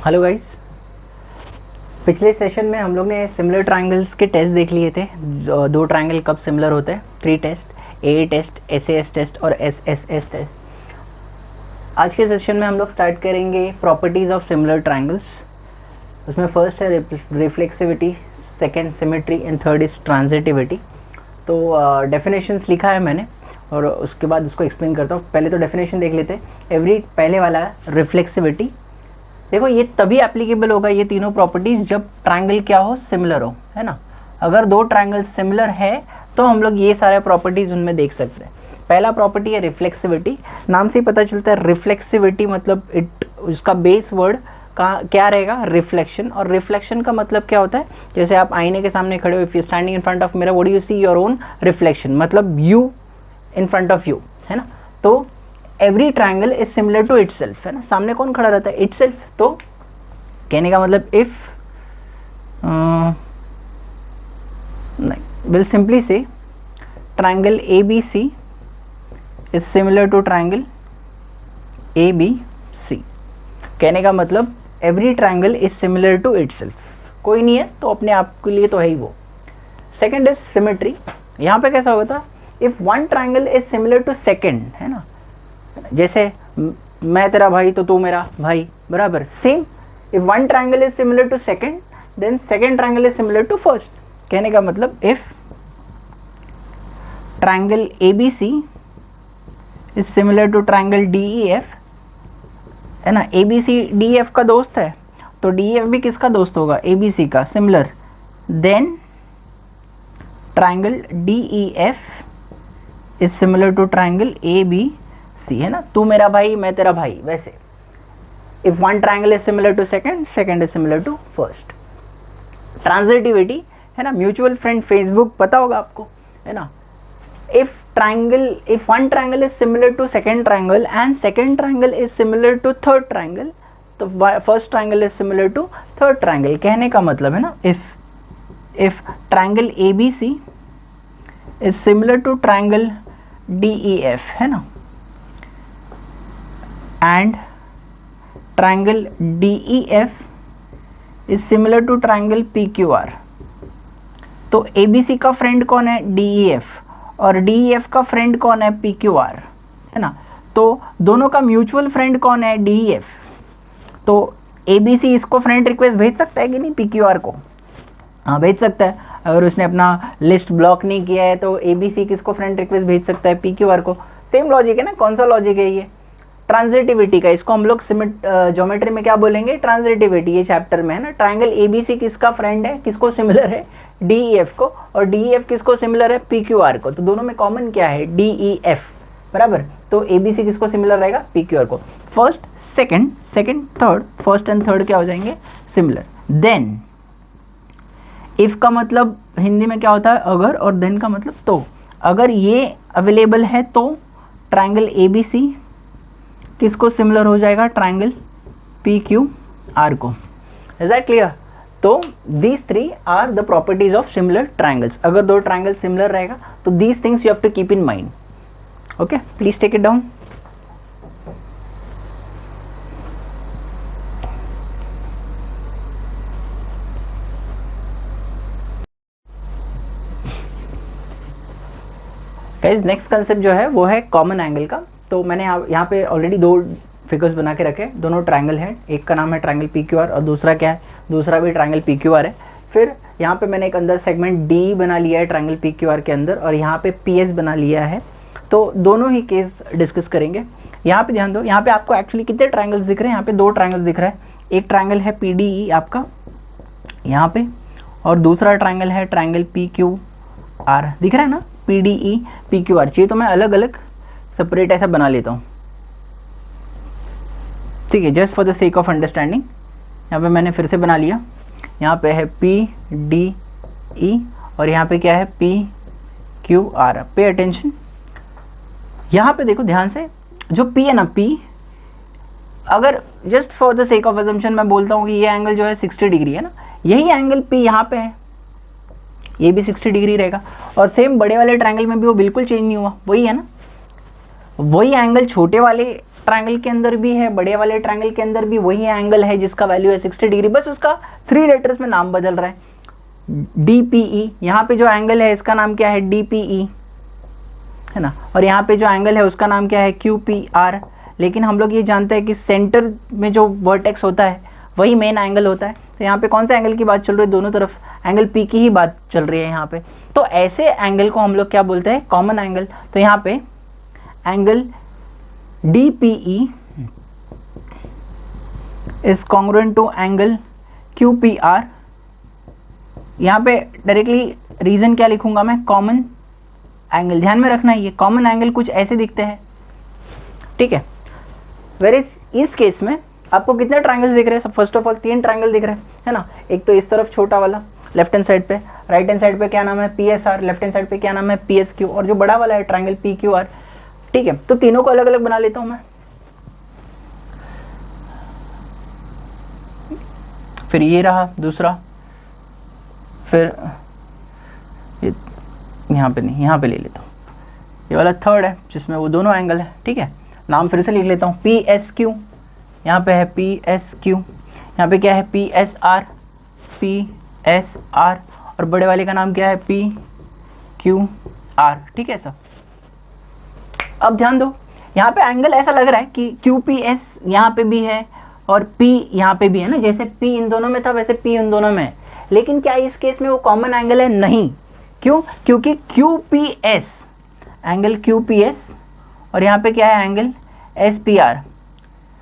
Hello guys, पिछले session में हम लोग ने सिमिलर ट्रायंगल्स के टेस्ट देख लिए थे। दो ट्रायंगल कब सिमिलर होते हैं, 3 test, A test, SAS test और एसएसएस टेस्ट। आज के सेशन में हम लोग स्टार्ट करेंगे प्रॉपर्टीज ऑफ सिमिलर ट्रायंगल्स। उसमें फर्स्ट है reflexivity, second symmetry and third is transitivity. तो डेफिनेशंस लिखा है मैंने और उसके बाद उसको एक्सप्लेन करता हूँ। पहले तो डेफिनेशन देख लेते हैं। पहले वाला रिफ्लेक्सिविटी, देखो ये तभी एप्लीकेबल होगा ये तीनों प्रॉपर्टीज जब ट्रायंगल क्या हो, सिमिलर हो, है ना। अगर दो ट्रायंगल सिमिलर है तो हम लोग ये सारे प्रॉपर्टीज उनमें देख सकते हैं। पहला प्रॉपर्टी है रिफ्लेक्सिविटी। नाम से ही पता चलता है रिफ्लेक्सिविटी मतलब उसका बेस वर्ड का क्या रहेगा, रिफ्लेक्शन। और रिफ्लेक्शन का मतलब क्या होता है, जैसे आप आईने के सामने खड़े हो, if you standing in front of mirror, what do you see, your own reflection, मतलब you in front of you, है ना। तो every triangle is similar to itself, है ना। सामने कौन खड़ा रहता है, इटसेल्फ। तो कहने का मतलब if will simply say triangle ABC is similar to triangle ABC। कहने का मतलब every triangle is similar to itself. कोई नहीं है तो अपने आप के लिए तो है ही वो। Second is symmetry. यहाँ पे कैसा होता है, if one triangle is similar to second, है ना। जैसे मैं तेरा भाई तो तू मेरा भाई, बराबर same. If one triangle is similar to second, then second triangle is similar to first. कहने का मतलब if triangle ABC is similar to triangle DEF, है ना। ABC DEF का दोस्त है तो DEF भी किसका दोस्त होगा, ABC का, similar. Then triangle DEF is similar to triangle ABC, है ना। तू मेरा भाई मैं तेरा भाई। वैसे if one triangle is similar to second, second is similar to first. Transitivity, है ना। म्यूचुअल फ्रेंड फेसबुक पता होगा आपको, है ना। If one triangle is similar to second triangle and second triangle is similar to third triangle, तो first triangle is similar to third triangle. कहने का मतलब है ना, if triangle ABC is similar to triangle DEF, है ना, and triangle DEF is similar to triangle PQR, तो ABC का फ्रेंड कौन है, DEF, और DEF का फ्रेंड कौन है, PQR, है ना। तो दोनों का म्यूचुअल फ्रेंड कौन है, DEF। तो ABC इसको फ्रेंड रिक्वेस्ट भेज सकता है कि नहीं, PQR को? हाँ, भेज सकता है। अगर उसने अपना लिस्ट ब्लॉक नहीं किया है तो ABC किसको फ्रेंड रिक्वेस्ट भेज सकता है, PQR को। सेम लॉजिक है ना, कौन सा लॉजिक है ये, ट्रांजिटिविटी का। इसको हम लोग ज्योमेट्री में क्या बोलेंगे, ट्रांजिटिविटी, ये चैप्टर में है ना। ट्रायंगल ABC किसका फ्रेंड है, किसको सिमिलर है, DEF को, और DEF किसको सिमिलर है, PQR को। तो दोनों में कॉमन क्या है, DEF, बराबर। तो ABC किसको सिमिलर रहेगा, PQR को। First second, second third, first and third क्या हो जाएंगे, सिमिलर। देन इफ का मतलब हिंदी में क्या होता है, अगर, और देन का मतलब तो। अगर ये अवेलेबल है तो ट्रायंगल ABC किसको सिमिलर हो जाएगा, ट्रायंगल PQR को। Is that clear? तो these 3 are the properties of similar triangles. अगर दो ट्रायंगल सिमिलर रहेगा तो these things you have to keep in mind. Okay, please take it down. Guys, next concept जो है वो है कॉमन एंगल का। तो मैंने यहाँ पे ऑलरेडी 2 फिगर्स बना के रखे, दोनों ट्रायंगल हैं। एक का नाम है ट्रायंगल PQR और दूसरा क्या है, दूसरा भी ट्रायंगल PQR है। फिर यहाँ पे मैंने एक अंदर सेगमेंट D बना लिया है ट्रायंगल PQR के अंदर, और यहाँ पे PS बना लिया है। तो दोनों ही केस डिस्कस करेंगे। यहाँ पे ध्यान दो, यहाँ पे आपको एक्चुअली कितने ट्रायंगल्स दिख रहे हैं, यहाँ पे 2 ट्रायंगल्स दिख रहा है। एक ट्रायंगल है PDE आपका यहाँ पे, और दूसरा ट्रायंगल है ट्रायंगल PQR। दिख रहा है ना, PDE PQR। चाहिए तो मैं अलग अलग सेपरेट ऐसा बना लेता हूँ, ठीक है, just for the sake of understanding. यहाँ पे मैंने फिर से बना लिया। यहाँ पे है PDE और यहाँ पे क्या है, PQR। Pay attention. यहाँ पे देखो ध्यान से, जो P है ना, P, अगर just for the sake of assumption मैं बोलता हूँ कि ये एंगल जो है 60 डिग्री है ना, यही एंगल P यहाँ पे है, ये भी 60 डिग्री रहेगा। और सेम बड़े वाले ट्रायंगल में भी वो बिल्कुल चेंज नहीं हुआ, वही है ना। वही एंगल छोटे वाले ट्रायंगल के अंदर भी है, बड़े वाले ट्रायंगल के अंदर भी वही एंगल है जिसका वैल्यू है 60 डिग्री, बस उसका 3 लेटर्स में नाम बदल रहा है। DPE, यहाँ पे जो एंगल है इसका नाम क्या है DPE, है ना, और यहाँ पे जो एंगल है उसका नाम क्या है QPR। लेकिन हम लोग ये जानते हैं कि सेंटर में जो वर्टेक्स होता है वही मेन एंगल होता है। तो यहाँ पे कौन सा एंगल की बात चल रही है, दोनों तरफ एंगल P की ही बात चल रही है यहाँ पे। तो ऐसे एंगल को हम लोग क्या बोलते हैं, कॉमन एंगल। तो यहाँ पे angle DPE is congruent to angle QPR। यहाँ पे डायरेक्टली रीजन क्या लिखूंगा मैं, कॉमन एंगल। ध्यान में रखना ये कॉमन एंगल कुछ ऐसे दिखते हैं, ठीक है। वेयर इस केस में आपको कितने ट्रायंगल्स दिख रहे हैं, फर्स्ट ऑफ ऑल 3 ट्रायंगल दिख रहे हैं, है ना। एक तो इस तरफ छोटा वाला लेफ्ट हैंड साइड पे, राइट हैंड साइड पे क्या नाम है PSR, लेफ्ट हैंड साइड पे क्या नाम है PSQ, और जो बड़ा वाला है ट्रायंगल PQR, ठीक है। तो तीनों को अलग अलग बना लेता हूं मैं। फिर ये रहा दूसरा, फिर यहाँ पे नहीं, यहाँ पे ले लेता हूँ, ये वाला थर्ड है जिसमें वो दोनों एंगल है, ठीक है। नाम फिर से लिख लेता हूँ, PSQ, यहाँ पे है PSQ, यहाँ पे क्या है PSR, और बड़े वाले का नाम क्या है PQR, ठीक है सर। अब ध्यान दो, यहाँ पे एंगल ऐसा लग रहा है कि QPS यहाँ पे भी है और P यहाँ पे भी है ना, जैसे P इन दोनों में था वैसे P इन दोनों में है। लेकिन क्या इस केस में वो कॉमन एंगल है, नहीं। क्यों, क्योंकि QPS, एंगल QPS और यहाँ पे क्या है एंगल SPR।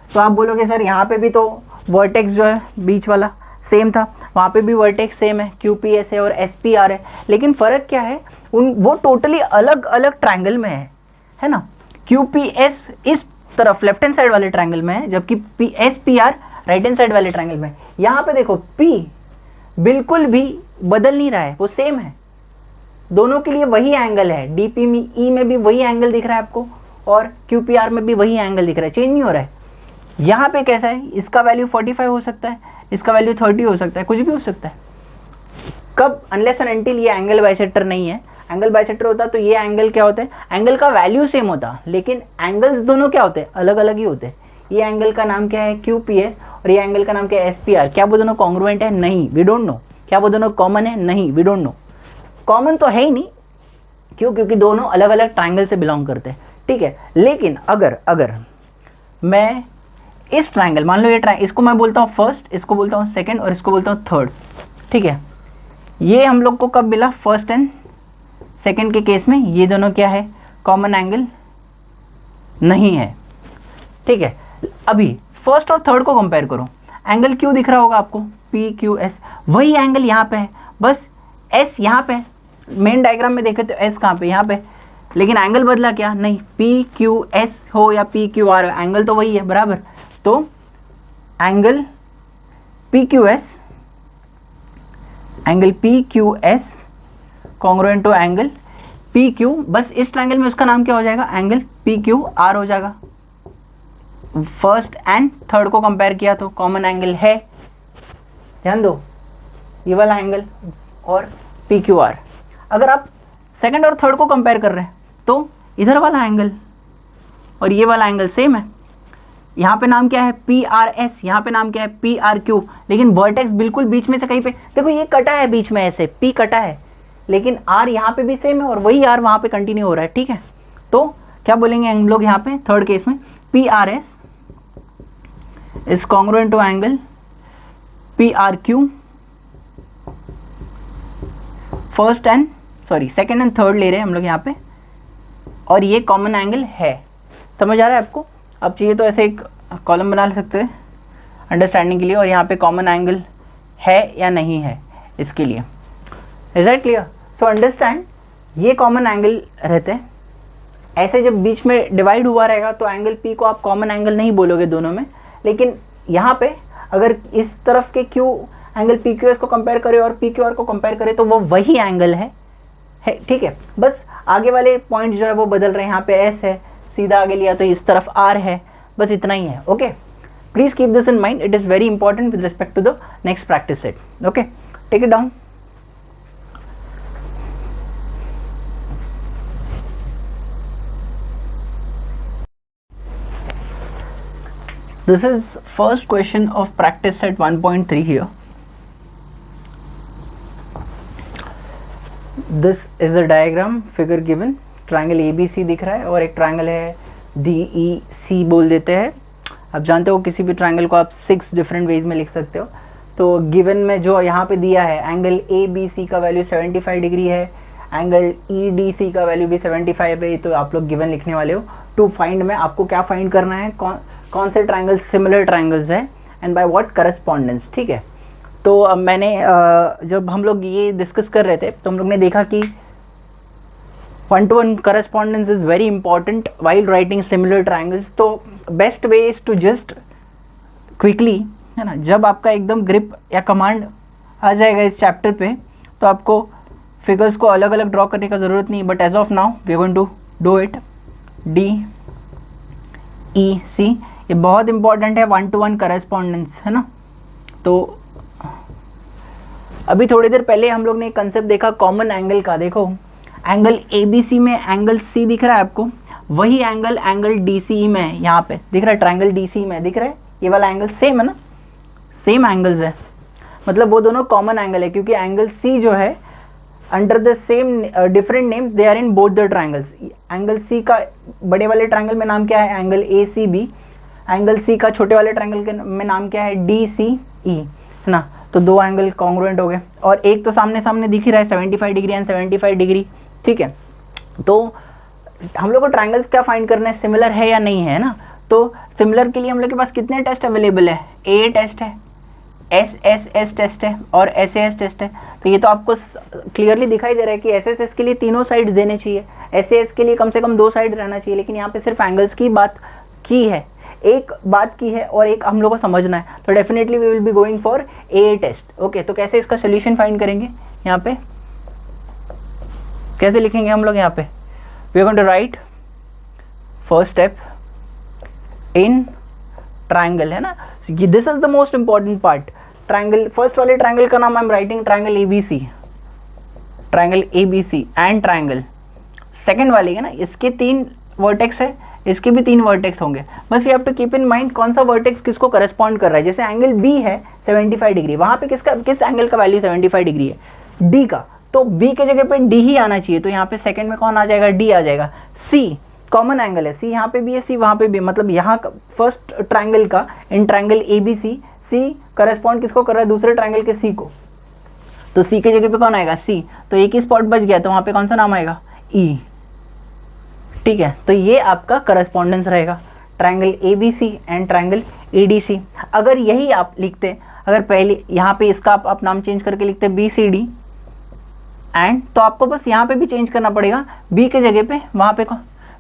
तो आप बोलोगे सर यहाँ पे भी तो वर्टेक्स जो है बीच वाला सेम था, वहाँ पे भी वर्टेक्स सेम है, QPS है और SPR है, लेकिन फर्क क्या है, वो टोटली अलग अलग ट्रायंगल में है ना। QPS इस तरफ लेफ्ट हैंड साइड वाले ट्रायंगल में है, जबकि SPR राइट हैंड साइड वाले ट्रायंगल में। यहाँ पे देखो P बिल्कुल भी बदल नहीं रहा है, वो सेम है, दोनों के लिए वही एंगल है। DPE में भी वही एंगल दिख रहा है आपको और QPR में भी वही एंगल दिख रहा है, चेंज नहीं हो रहा है। यहाँ पे कैसा है, इसका वैल्यू 45 हो सकता है, इसका वैल्यू 30 हो सकता है, कुछ भी हो सकता है। कब, अनलेस एंड अनटिल ये एंगल बाइसेक्टर नहीं है। एंगल बाइसेक्टर होता तो ये एंगल क्या होता है, एंगल का वैल्यू सेम होता, लेकिन एंगल्स दोनों क्या होते हैं, अलग अलग ही होते हैं। ये एंगल का नाम क्या है QPS और ये एंगल का नाम क्या है SPR। क्या वो दोनों कॉन्ग्रुएंट है, नहीं, वी डोंट नो। क्या वो दोनों कॉमन है, नहीं, वी डोंट नो। कॉमन तो है ही नहीं, क्यों, क्योंकि दोनों अलग अलग ट्रायंगल से बिलोंग करते हैं, ठीक है। लेकिन अगर मैं इस ट्रायंगल, मान लो ये ट्रायंगल, इसको मैं बोलता हूँ फर्स्ट, इसको बोलता हूँ सेकंड और इसको बोलता हूँ थर्ड, ठीक है। ये हम लोग को कब मिला, फर्स्ट एंड सेकंड के केस में ये दोनों क्या है, कॉमन एंगल नहीं है, ठीक है। अभी फर्स्ट और थर्ड को कंपेयर करो, एंगल क्यू दिख रहा होगा आपको, PQS, वही एंगल यहाँ पे है, बस S यहाँ पे, मेन डायग्राम में देखे तो S कहाँ पे, यहाँ पे, लेकिन एंगल बदला क्या, नहीं, PQS हो या PQR, एंगल तो वही है बराबर। तो angle PQS congruent to angle PQ, बस इस ट्रायंगल में उसका नाम क्या हो जाएगा, एंगल PQR हो जाएगा। फर्स्ट एंड थर्ड को कंपेयर किया तो कॉमन एंगल है, ध्यान दो, ये वाला एंगल और PQR। अगर आप सेकंड और थर्ड को कंपेयर कर रहे हैं तो इधर वाला एंगल और ये वाला एंगल सेम है। यहाँ पे नाम क्या है PRS, यहाँ पे नाम क्या है PRQ, लेकिन वर्टेक्स बिल्कुल बीच में से कहीं पे, देखो ये कटा है बीच में, ऐसे P कटा है, लेकिन R यहाँ पे भी सेम है और वही R वहाँ पे कंटिन्यू हो रहा है, ठीक है। तो क्या बोलेंगे हम लोग यहाँ पे थर्ड केस में, PRS is congruent to angle PRQ। First and second and third ले रहे हैं हम लोग यहाँ पे, और ये कॉमन एंगल है। समझ आ रहा है आपको? अब चाहिए तो ऐसे एक कॉलम बना सकते हैं अंडरस्टैंडिंग के लिए, और यहाँ पे कॉमन एंगल है या नहीं है इसके लिए। Is that clear? So understand, ये कॉमन एंगल रहते हैं। ऐसे जब बीच में डिवाइड हुआ रहेगा तो एंगल P को आप कॉमन एंगल नहीं बोलोगे दोनों में, लेकिन यहाँ पे अगर इस तरफ के Q एंगल PQS को कंपेयर करें और PQR को कंपेयर करें तो वो वही एंगल है, ठीक है। बस आगे वाले पॉइंट जो है वो बदल रहे हैं, यहाँ पे S है, सीधा आगे लिया तो इस तरफ R है, बस इतना ही है। Okay, please keep this in mind, it is very important with respect to the next practice set. Okay, take it down. This is first question of practice set 1.3 here. This is a diagram figure given. Triangle ABC दिख रहा है और एक triangle है DEC बोल देते हैं. आप जानते हो किसी भी ट्रायंगल को आप 6 डिफरेंट वेज में लिख सकते हो. तो गिवन में जो यहाँ पे दिया है एंगल ABC का वैल्यू 75 डिग्री है, एंगल EDC का वैल्यू भी 75 है. तो आप लोग गिवन लिखने वाले हो. टू फाइंड में आपको क्या फाइंड करना है, कौन से ट्रायंगल सिमिलर ट्रायंगल्स है एंड बाय व्हाट करस्पॉन्डेंस. ठीक है. तो अब मैंने जब हम लोग ये डिस्कस कर रहे थे तो हम लोग ने देखा कि 1-to-1 correspondence is very important while writing similar triangles. तो best way is to just quickly, है ना, जब आपका एकदम ग्रिप या कमांड आ जाएगा इस चैप्टर पे तो आपको फिगर्स को अलग अलग ड्रॉ करने का ज़रूरत नहीं. But as of now we are going to do it. DEC ये बहुत इंपॉर्टेंट है 1-to-1 करस्पॉन्डेंस, है ना. तो अभी थोड़ी देर पहले हम लोग ने एक कंसेप्ट देखा कॉमन एंगल का. देखो एंगल ABC में एंगल C दिख रहा है आपको, वही एंगल DCE में है. यहाँ पे दिख रहा है ट्रायंगल DCE में दिख रहा है, ये वाला एंगल सेम है ना, सेम एंगल्स है. मतलब वो दोनों कॉमन एंगल है क्योंकि एंगल C जो है under the same different names they are in both the triangles. Angle C का बड़े वाले ट्रायंगल में नाम क्या है, एंगल ACB. एंगल C का छोटे वाले ट्रायंगल में नाम क्या है, DCE, है ना. तो दो एंगल कॉन्ग्रुएंट हो गए और एक तो सामने सामने दिख ही रहा है 75 डिग्री एंड 75 डिग्री. ठीक है. तो हम लोग को ट्रायंगल्स क्या फाइंड करना है, सिमिलर है या नहीं है ना. तो सिमिलर के लिए हम लोग के पास कितने टेस्ट अवेलेबल है, AA टेस्ट है, SSS टेस्ट है और SAS टेस्ट है. तो ये तो आपको क्लियरली दिखाई दे रहा है कि SSS के लिए तीनों साइड देने चाहिए, SAS के लिए कम से कम 2 साइड रहना चाहिए. लेकिन यहाँ पे सिर्फ एंगल्स की बात की है, एक बात की है और एक हम लोग को समझना है. तो definitely we will be going for AA test. Okay. तो कैसे इसका सोल्यूशन फाइंड करेंगे, यहाँ पे कैसे लिखेंगे हम लोग. यहाँ पे we are going to write first step in triangle, है ना. This is the most important part. Triangle, first वाले ट्रायंगल का नाम I am writing triangle ABC, triangle ABC and triangle. Second वाले है ना, इसके 3 वर्टेक्स है, इसके भी 3 वर्टेक्स होंगे. बस you have to keep in mind कौन सा वर्टेक्स किसको करस्पॉन्ड कर रहा है. जैसे एंगल B है 75 डिग्री, वहां पे किस एंगल का वैल्यू 75 डिग्री है, D का. तो B के जगह पे D ही आना चाहिए. तो यहाँ पे सेकंड में कौन आ जाएगा, D आ जाएगा. C कॉमन एंगल है, C यहाँ पे भी है, C वहां पे भी. मतलब यहाँ फर्स्ट ट्रायंगल का in triangle ABC C correspond किसको कर रहा है, दूसरे ट्रायंगल के C को. तो C के जगह पे कौन आएगा, C. तो एक ही स्पॉट बच गया, तो वहां पे कौन सा नाम आएगा, E. ठीक है. तो ये आपका करस्पॉन्डेंस रहेगा triangle ABC and triangle EDC. अगर यही आप लिखते, अगर पहले यहाँ पे इसका आप नाम चेंज करके लिखते BCD एंड, तो आपको बस यहाँ पे भी चेंज करना पड़ेगा. B के जगह पे वहां पे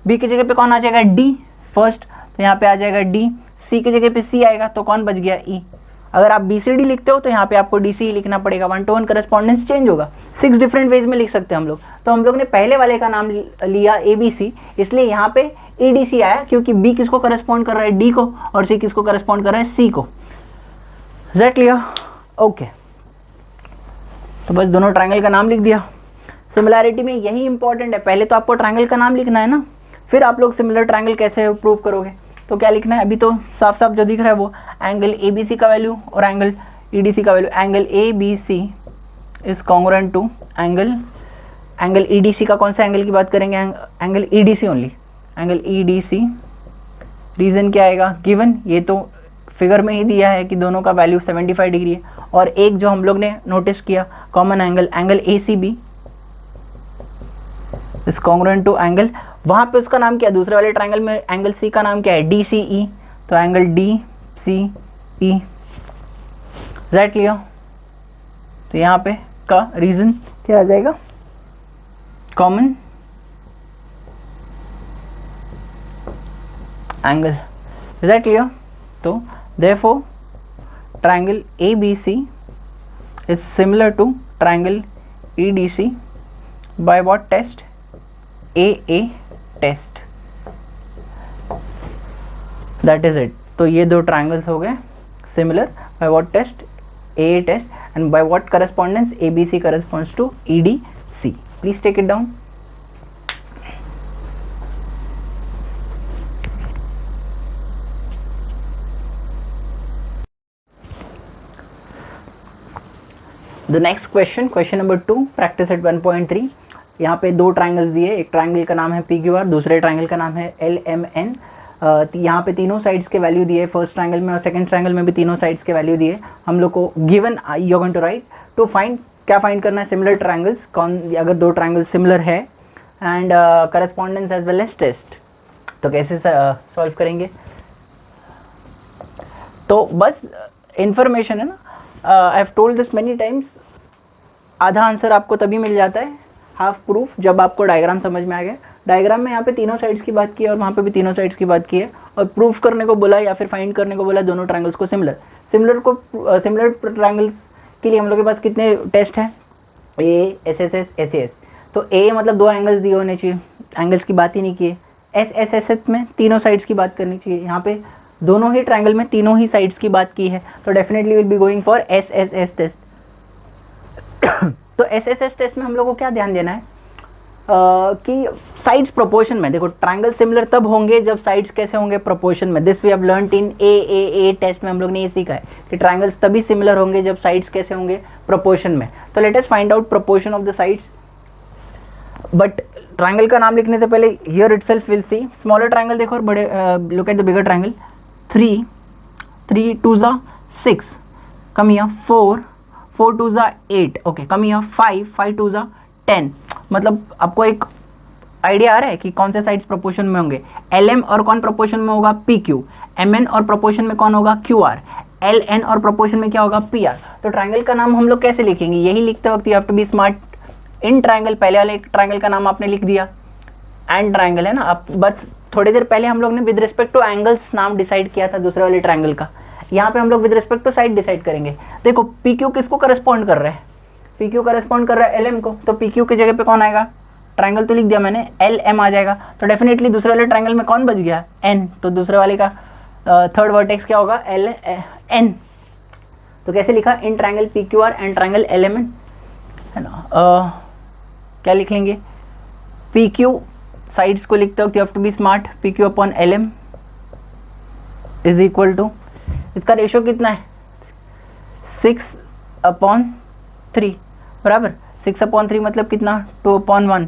B के जगह पे कौन आ जाएगा, D फर्स्ट. तो यहाँ पे आ जाएगा D. C के जगह पे C आएगा, तो कौन बच गया, E. अगर आप BCD लिखते हो तो यहाँ पे आपको DC ही लिखना पड़ेगा. 1-to-1 करस्पॉन्डेंस चेंज होगा. 6 डिफरेंट वेज में लिख सकते हैं हम लोग. तो हम लोग ने पहले वाले का नाम लिया ABC, इसलिए यहाँ पे EDC आया क्योंकि B किसको करस्पॉन्ड कर रहा है, D को, और C किसको करस्पॉन्ड कर रहा है, C को. Is that clear? ओके. तो बस दोनों ट्रायंगल का नाम लिख दिया. सिमिलैरिटी में यही इंपॉर्टेंट है, पहले तो आपको ट्रायंगल का नाम लिखना है ना, फिर आप लोग सिमिलर ट्रायंगल कैसे प्रूव करोगे. तो क्या लिखना है, अभी तो साफ साफ जो दिख रहा है वो एंगल ABC का वैल्यू और एंगल EDC का value. Angle ABC is congruent to angle EDC का कौन सा एंगल की बात करेंगे, angle EDC only, angle EDC. Reason क्या आएगा, गिवन, ये तो फिगर में ही दिया है कि दोनों का वैल्यू 75 डिग्री है. और एक जो हम लोग ने नोटिस किया common angle ACB is congruent to angle, वहां पे उसका नाम क्या है, दूसरे वाले ट्रायंगल में एंगल C का नाम क्या है, DCE. तो एंगल DCE. That clear? तो यहाँ पे का रीजन क्या आ जाएगा, common angle. Is that clear? तो therefore triangle ABC is similar to triangle EDC by what test, AA test. That is it. तो ये दो ट्रायंगल्स हो गए similar by what test, AA test, and by what correspondence, ABC corresponds to EDC. Please take it down. The next question, question number 2, practice eight 1.3। यहाँ पे दो triangles दिए, एक ट्राइंगल का नाम है PQR, दूसरे ट्राइंगल का नाम है LMN। यहाँ पे तीनों साइड्स के वैल्यू दिए, फर्स्ट ट्राइंगल में और सेकंड ट्राइंगल में भी तीनों साइड्स के वैल्यू दिए। हम लोग को given you are going to write to find, क्या फाइंड करना है, सिमिलर ट्राइंगल्स, कौन अगर दो ट्राइंगल सिमिलर है, and correspondence as well as test. तो कैसे सॉल्व करेंगे? तो बस इंफॉर्मेशन है ना, I have told this many times, आधा आंसर आपको तभी मिल जाता है, हाफ प्रूफ, जब आपको डायग्राम समझ में आ गया। डायग्राम में यहाँ पे तीनों साइड्स की बात की है और वहाँ पे भी तीनों साइड्स की बात की है, और प्रूफ करने को बोला या फिर फाइंड करने को बोला दोनों ट्रायंगल्स को सिमिलर। सिमिलर ट्रायंगल्स के लिए हम लोग के पास कितने टेस्ट हैं? ए, SSS, SAS। तो ए मतलब दो एंगल्स दिए होने चाहिए, एंगल्स की बात ही नहीं की है। SSS में तीनों साइड्स की बात करनी चाहिए, यहाँ पे दोनों ही ट्रायंगल में तीनों ही साइड्स की बात की है, तो definitely will be going for SSS test. तो SSS टेस्ट में हम लोग को क्या ध्यान देना है कि साइड्स प्रोपोर्शन में, देखो ट्रायंगल सिमिलर तब होंगे जब साइड्स कैसे होंगे, प्रोपोर्शन में। This we have learned in a test में, हम लोग ने ये सीखा है कि ट्रायंगल्स तभी सिमिलर होंगे जब साइड्स कैसे होंगे, प्रोपोर्शन में। तो let us find out proportion of the sides. But triangle का नाम लिखने से पहले here itself will see smaller triangle, देखो और बड़े, look at the bigger triangle. 3 2 6, come here 4 2 8, okay, come here 5 2 10। मतलब आपको एक आइडिया आ रहा है कि कौन से साइड्स प्रोपोर्शन में होंगे। LM और कौन प्रोपोर्शन में होगा? PQ। MN और प्रोपोर्शन में कौन होगा? QR। LN और प्रोपोर्शन में क्या होगा? PR। तो ट्रायंगल का नाम हम लोग कैसे लिखेंगे? यही लिखते वक्त you have to be smart. In triangle, पहले वाले एक ट्रायंगल का नाम आपने लिख दिया, एंड ट्रायंगल है ना। अब बस थोड़ी देर पहले हम लोग ने विद रिस्पेक्ट टू एंगल्स नाम डिसाइड किया था दूसरे वाले ट्रायंगल का। यहाँ पे हम लोग with respect to side decide करेंगे। देखो PQ किसको करस्पॉन्ड कर रहा है? PQ करस्पॉन्ड कर रहा है LM को, तो PQ की जगह पे कौन आएगा? ट्रायंगल तो लिख दिया मैंने, LM आ जाएगा। तो डेफिनेटली दूसरे वाले ट्रायंगल में कौन बच गया? N। तो दूसरे वाले का थर्ड वर्टेक्स क्या होगा? LN। तो कैसे लिखा? In triangle PQR and triangle LMN, है ना। क्या लिख लेंगे? PQ साइड्स को लिखते वक्त you have to be smart. PQ upon LM is equal to, इसका रेशियो कितना है? 6/3, बराबर। 6/3 मतलब कितना? 2/1।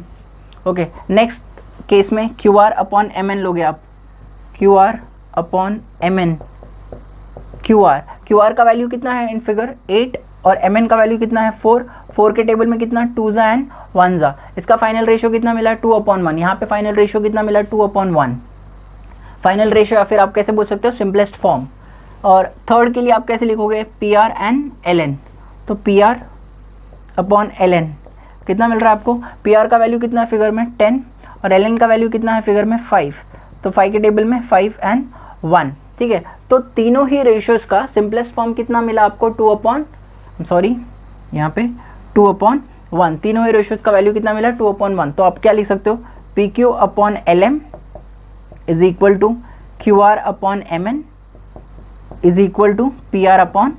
ओके, नेक्स्ट केस में QR अपॉन MN लोगे आप। QR अपॉन MN, QR का वैल्यू कितना है इन फिगर? 8, और MN का वैल्यू कितना है? 4 के टेबल में कितना? 2 एंड 1। इसका फाइनल रेशियो कितना मिला? 2/1। यहाँ पे फाइनल रेशियो कितना मिला? 2/1 फाइनल रेशियो, या फिर आप कैसे बोल सकते हो? Simplest form. और थर्ड के लिए आप कैसे लिखोगे? PR and LN। तो PR अपॉन LN कितना मिल रहा है आपको? PR का वैल्यू कितना है फिगर में? 10, और LN का वैल्यू कितना है फिगर में? 5। तो 5 के टेबल में 5 एंड 1, ठीक है। तो तीनों ही रेशियोज का सिंपलेस्ट फॉर्म कितना मिला आपको? 2/1। तीनों ही रेशियोज का वैल्यू कितना मिला? 2/1। तो आप क्या लिख सकते हो? PQ upon LM is equal to QR upon MN is equal to PR upon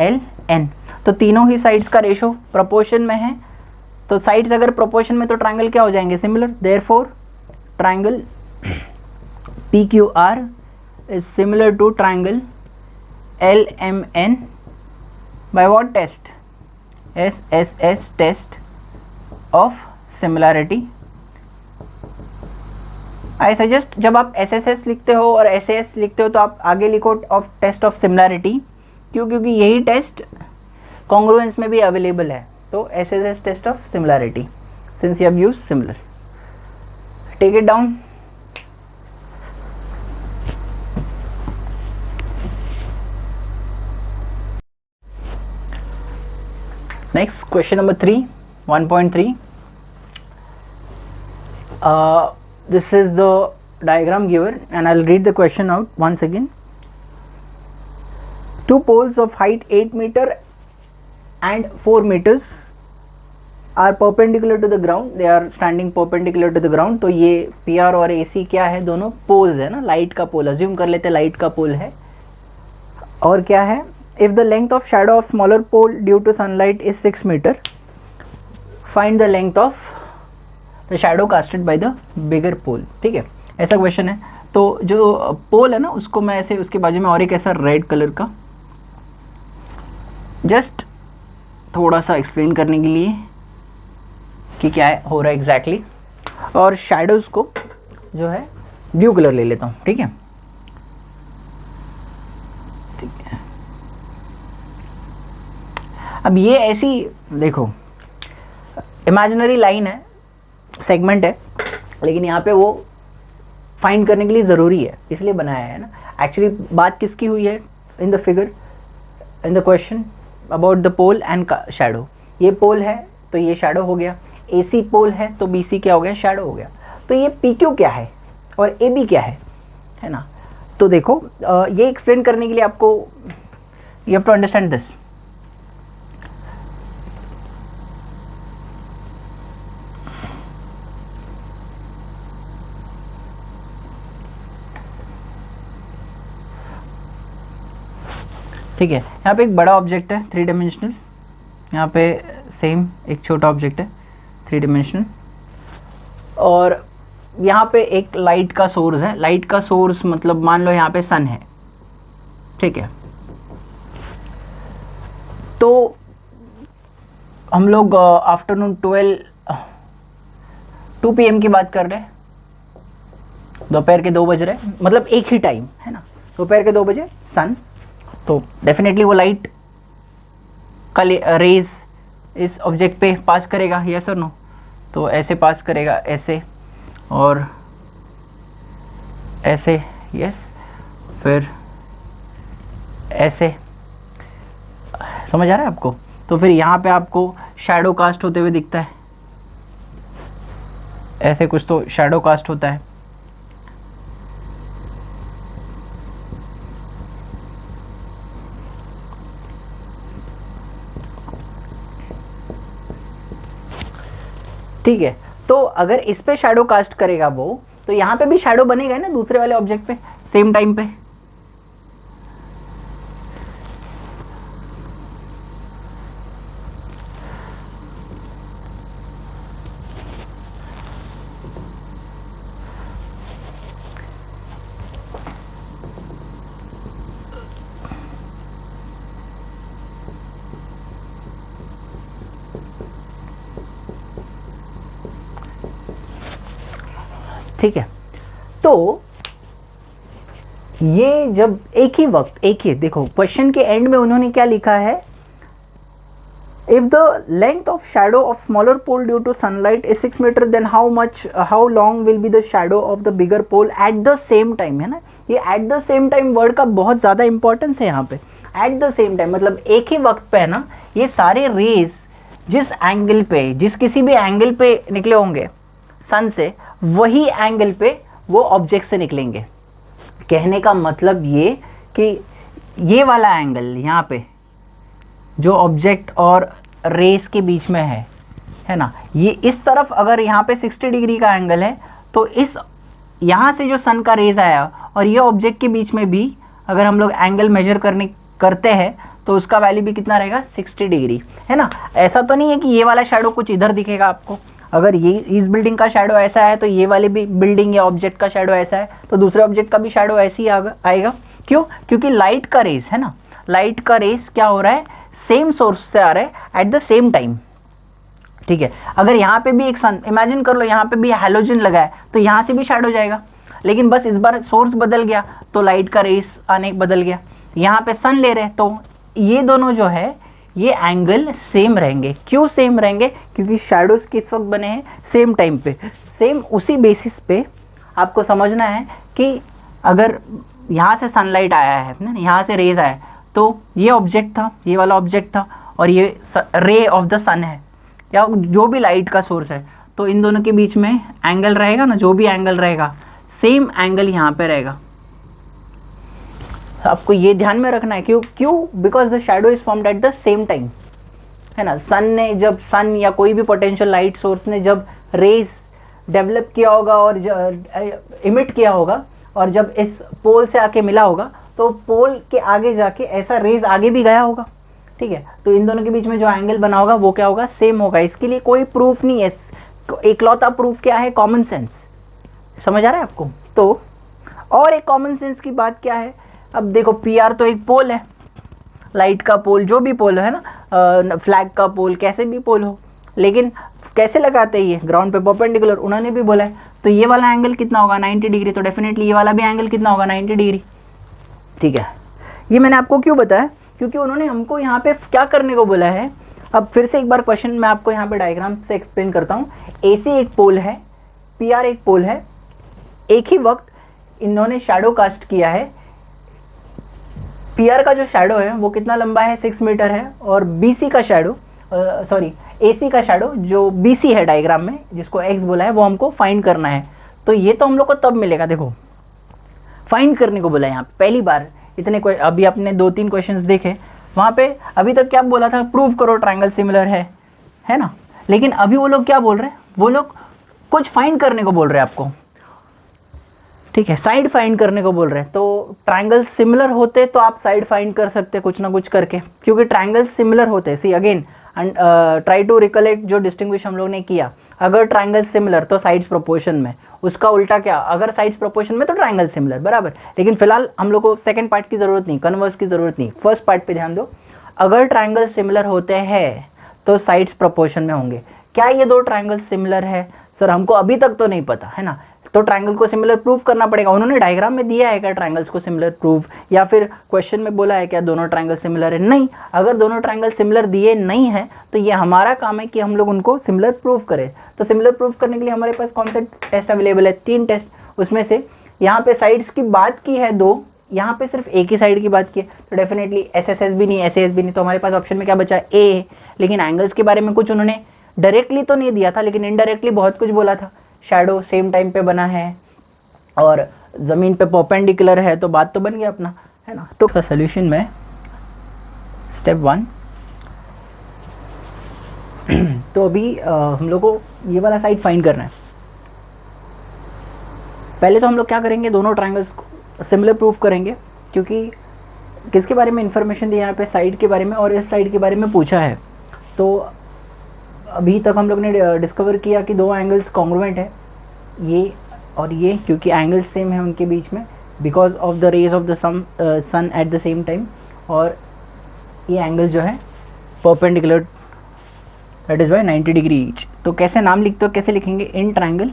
LN। तो तीनों ही साइड्स का रेशियो प्रोपोर्शन में है, तो साइड्स अगर प्रोपोर्शन में तो ट्रायंगल क्या हो जाएंगे? Similar. Therefore triangle PQR is similar to triangle LMN by what test? SSS test of similarity। I suggest जब आप SSS लिखते हो और SAS लिखते हो तो आप आगे लिखो ऑफ टेस्ट ऑफ सिमिलैरिटी। क्यों? क्योंकि यही टेस्ट कॉन्ग्रुएंस में भी अवेलेबल है। तो SSS test of similarity, since you have used similar, take it down. Next, question number 3, 1.3. This is the diagram given, and I'll read the question out once again. Two poles of height 8 meter and 4 meters are perpendicular to the ground. They are standing perpendicular to the ground. तो ये PR और AC क्या है? दोनों poles है ना, light का पोल, assume कर लेते लाइट का पोल है। और क्या है? If the length of shadow of smaller pole due to sunlight is 6 meter, find the length of the shadow casted by the bigger pole। ठीक है, ऐसा क्वेश्चन है। तो जो पोल है ना, उसको मैं ऐसे, उसके बाजू में और एक ऐसा रेड कलर का, जस्ट थोड़ा सा एक्सप्लेन करने के लिए कि क्या है हो रहा है एग्जैक्टली। और शैडोज को जो है ब्लू कलर ले लेता हूँ, ठीक है। अब ये ऐसी देखो इमेजिनरी लाइन है, सेगमेंट है, लेकिन यहाँ पे वो फाइंड करने के लिए ज़रूरी है, इसलिए बनाया है ना। एक्चुअली बात किसकी हुई है in the figure, in the question about the pole and shadow. ये पोल है तो ये शैडो हो गया, AC पोल है तो BC क्या हो गया, शैडो हो गया। तो ये PQ क्या है और AB क्या है ना। तो देखो ये एक्सप्लेन करने के लिए आपको you have to understand this. ठीक है, यहाँ पे एक बड़ा ऑब्जेक्ट है 3 डायमेंशनल, यहाँ पे सेम एक छोटा ऑब्जेक्ट है 3 डायमेंशनल, और यहाँ पे एक लाइट का सोर्स है। लाइट का सोर्स मतलब मान लो यहाँ पे सन है, ठीक है। तो हम लोग आफ्टरनून 2 PM की बात कर रहे हैं, दोपहर के 2 बज रहे हैं, मतलब एक ही टाइम है ना, दोपहर के 2 बजे सन। तो डेफिनेटली वो लाइट का रेज इस ऑब्जेक्ट पे पास करेगा, यस और नो। तो ऐसे पास करेगा, ऐसे और ऐसे, यस, फिर ऐसे, समझ आ रहा है आपको। तो फिर यहाँ पे आपको शैडो कास्ट होते हुए दिखता है, ऐसे कुछ तो शैडो कास्ट होता है। ठीक है, तो अगर इस पे शैडो कास्ट करेगा वो, तो यहाँ पे भी शैडो बनेगा ना दूसरे वाले ऑब्जेक्ट पे सेम टाइम पे। ठीक है, तो ये जब एक ही वक्त देखो क्वेश्चन के एंड में उन्होंने क्या लिखा है, if the length of shadow of smaller pole due to sunlight is 6 metre, then how long will be the shadow of the bigger pole at the same time, है ना। ये at the same time word का बहुत ज्यादा importance है यहाँ पे। Eight the same time मतलब एक ही वक्त पे है ना, ये सारे रेज जिस एंगल पे, जिस किसी भी एंगल पे निकले होंगे सन से, वही एंगल पे वो ऑब्जेक्ट से निकलेंगे। कहने का मतलब ये कि ये वाला एंगल यहाँ पे जो ऑब्जेक्ट और रेस के बीच में है ना, ये इस तरफ अगर यहाँ पे 60 डिग्री का एंगल है, तो इस यहाँ से जो सन का रेज आया और ये ऑब्जेक्ट के बीच में भी अगर हम लोग एंगल मेजर करते हैं तो उसका वैल्यू भी कितना रहेगा, 60 डिग्री, है ना। ऐसा तो नहीं है कि ये वाला शैडो कुछ इधर दिखेगा आपको। अगर ये इस बिल्डिंग का शैडो ऐसा है तो ये वाले भी बिल्डिंग या ऑब्जेक्ट का शैडो ऐसा है, तो दूसरे ऑब्जेक्ट का भी शैडो ऐसे ही आएगा। क्यों? क्योंकि लाइट का रेस है ना, लाइट का रेस क्या हो रहा है, सेम सोर्स से आ रहा है एट द सेम टाइम। ठीक है, अगर यहाँ पे भी एक सन, इमेजिन कर लो यहाँ पे भी हैलोजन लगा है, तो यहाँ से भी शैडो जाएगा, लेकिन बस इस बार सोर्स बदल गया तो लाइट का रेस आने बदल गया। यहाँ पे सन ले रहे हैं तो ये दोनों जो है ये एंगल सेम रहेंगे। क्यों सेम रहेंगे? क्योंकि शैडोज किस वक्त बने हैं, सेम टाइम पे। सेम उसी बेसिस पे आपको समझना है कि अगर यहाँ से सनलाइट आया है ना, यहाँ से रेज आया, तो ये ऑब्जेक्ट था, ये वाला ऑब्जेक्ट था, और ये रे ऑफ द सन है या जो भी लाइट का सोर्स है, तो इन दोनों के बीच में एंगल रहेगा ना, जो भी एंगल रहेगा सेम एंगल यहाँ पे रहेगा। आपको ये ध्यान में रखना है। क्यों? Because the shadow is formed at the same time, है ना। सन या कोई भी पोटेंशियल लाइट सोर्स ने जब रेज डेवलप किया होगा और इमिट किया होगा, और जब इस पोल से आके मिला होगा, तो पोल के आगे जाके ऐसा रेज आगे भी गया होगा। ठीक है, तो इन दोनों के बीच में जो एंगल बना होगा वो क्या होगा, सेम होगा। इसके लिए कोई प्रूफ नहीं है, एकलौता प्रूफ क्या है, कॉमन सेंस। समझ आ रहा है आपको? तो और एक कॉमन सेंस की बात क्या है, अब देखो PR तो एक पोल है, लाइट का पोल, जो भी पोल है ना, फ्लैग का पोल, कैसे भी पोल हो, लेकिन कैसे लगाते हैं ये ग्राउंड पे परपेंडिकुलर, उन्होंने भी बोला है। तो ये वाला एंगल कितना होगा 90 डिग्री, तो डेफिनेटली ये वाला भी एंगल कितना होगा 90 डिग्री। ठीक है, ये मैंने आपको क्यों बताया, क्योंकि उन्होंने हमको यहाँ पे क्या करने को बोला है। अब फिर से एक बार क्वेश्चन मैं आपको यहाँ पे डायग्राम से एक्सप्लेन करता हूँ। AC एक पोल है, PR एक पोल है, एक ही वक्त इन्होंने शैडो कास्ट किया है। PR का जो शैडो है वो कितना लंबा है 6 मीटर है, और BC का शैडो AC का शैडो जो BC है डायग्राम में, जिसको X बोला है, वो हमको फाइंड करना है। तो ये तो हम लोग को तब मिलेगा, देखो फाइंड करने को बोला है यहाँ पहली बार। इतने अभी आपने 2-3 क्वेश्चंस देखे, वहां पे अभी तक क्या बोला था, प्रूव करो ट्रायंगल सिमिलर है ना। लेकिन अभी वो लोग क्या बोल रहे हैं, वो लोग कुछ फाइंड करने को बोल रहे हैं आपको। ठीक है, साइड फाइंड करने को बोल रहे हैं। तो ट्रायंगल सिमिलर होते तो आप साइड फाइंड कर सकते कुछ ना कुछ करके, क्योंकि ट्रायंगल सिमिलर होते। See again try to recollect जो डिस्टिंग्विश हम लोग ने किया। अगर ट्रायंगल सिमिलर तो साइड्स प्रोपोर्शन में, उसका उल्टा क्या, अगर साइड्स प्रोपोर्शन में तो ट्रायंगल सिमिलर, बराबर। लेकिन फिलहाल हम लोग को सेकंड पार्ट की जरूरत नहीं, कन्वर्स की जरूरत नहीं, फर्स्ट पार्ट पे ध्यान दो। अगर ट्रायंगल सिमिलर होते हैं तो साइड्स प्रोपोर्शन में होंगे। क्या ये दो ट्रायंगल सिमिलर है सर, हमको अभी तक तो नहीं पता है ना, तो ट्रायंगल को सिमिलर प्रूव करना पड़ेगा। उन्होंने डायग्राम में दिया है क्या ट्रायंगल्स को सिमिलर प्रूव, या फिर क्वेश्चन में बोला है क्या दोनों ट्रायंगल सिमिलर है, नहीं। अगर दोनों ट्रायंगल सिमिलर दिए नहीं है तो ये हमारा काम है कि हम लोग उनको सिमिलर प्रूव करें। तो सिमिलर प्रूव करने के लिए हमारे पास कौन से टेस्ट अवेलेबल है, 3 टेस्ट। उसमें से यहाँ पे साइड्स की बात की है 2, यहाँ पे सिर्फ एक ही साइड की बात की है, तो डेफिनेटली SSS भी नहीं, SAS भी नहीं, तो हमारे पास ऑप्शन में क्या बचा, A। लेकिन एंगल्स के बारे में कुछ उन्होंने डायरेक्टली तो नहीं दिया था, लेकिन इनडायरेक्टली बहुत कुछ बोला था। शैडो सेम टाइम पे बना है और जमीन पे परपेंडिकुलर है, तो बात तो बन गया अपना, है ना। तो सोल्यूशन में स्टेप 1 तो अभी हम लोग को ये वाला साइड फाइंड करना है। पहले तो हम लोग क्या करेंगे, दोनों ट्रायंगल्स को सिमिलर प्रूफ करेंगे, क्योंकि किसके बारे में इंफॉर्मेशन दी यहाँ पे, साइड के बारे में, और इस साइड के बारे में पूछा है। तो अभी तक हम लोग ने डिस्कवर किया कि दो एंगल्स कॉन्ग्रुएंट है, ये और ये, क्योंकि एंगल्स सेम है उनके बीच में, because of the rays of the sun at the same time. और ये एंगल जो है perpendicular, that is why 90 degree each. तो कैसे नाम लिखते हो, कैसे लिखेंगे, इन ट्रायंगल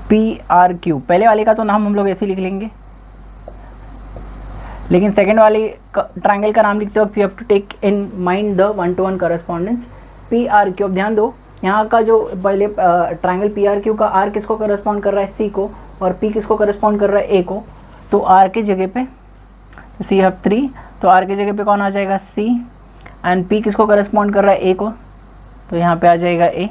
PRQ। पहले वाले का तो नाम हम लोग ऐसे लिख लेंगे, लेकिन सेकंड वाले ट्रायंगल का नाम लिखते वक्त you have to take in mind the 1-to-1 correspondence PRQ। अब ध्यान दो, यहाँ का जो पहले ट्रायंगल PRQ का R किसको करस्पॉन्ड कर रहा है, C को, और P किसको करस्पॉन्ड कर रहा है, A को। तो R की जगह पे C हैव 3, तो R की जगह पे कौन आ जाएगा, C, एंड P किसको करस्पॉन्ड कर रहा है, A को, तो यहाँ पे आ जाएगा A।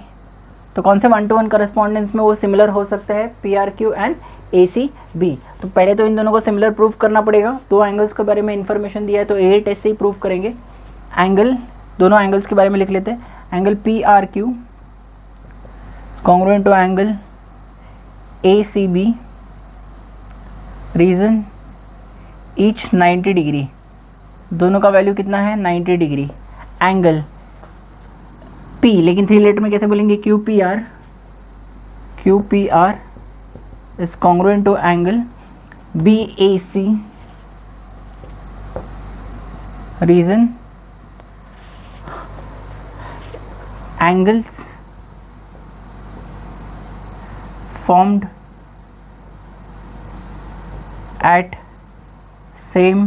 तो कौन से 1-to-1 करस्पॉन्डेंस में वो सिमिलर हो सकते हैं, PRQ एंड ACB। तो पहले तो इन दोनों को सिमिलर प्रूफ करना पड़ेगा। दो एंगल्स के बारे में इंफॉर्मेशन दिया है, तो A टेस्ट से ही प्रूफ करेंगे। एंगल, दोनों एंगल्स के बारे में लिख लेते हैं। Angle PRQ congruent to angle ACB, reason each 90 degree, दोनों का वैल्यू कितना है, 90 डिग्री। एंगल P, लेकिन 3 लेटर में कैसे बोलेंगे, QPR is congruent to angle BAC, reason angles formed at same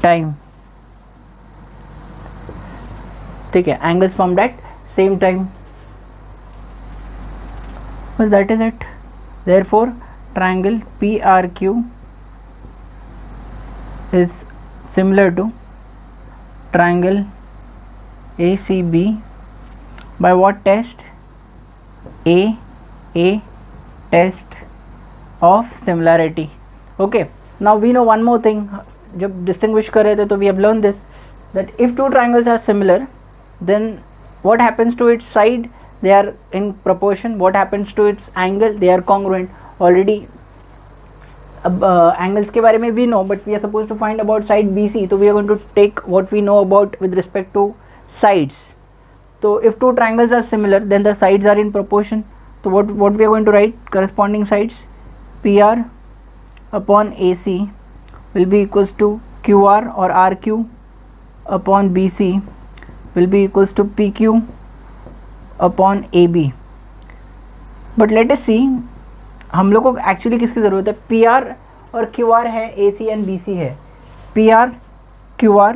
time। ठीक है, angles formed at same time, well that is it। therefore triangle PRQ is similar to triangle ACB by what test, A test of similarity। okay, now we know one more thing, जब distinguish कर रहे थे तो we have learned this, that if two triangles are similar then what happens to its side, they are in proportion, what happens to its angle, they are congruent already। अब angles के बारे में we know, but we are supposed to find about side BC, so we are going to take what we know about with respect to sides। so if two triangles are similar then the sides are in proportion, so what we are going to write, corresponding sides PR upon AC will be equals to QR or RQ upon BC will be equals to PQ upon AB. But let us see, हम लोग को actually किसकी ज़रूरत है? PR और QR है, AC and BC है. PR, QR,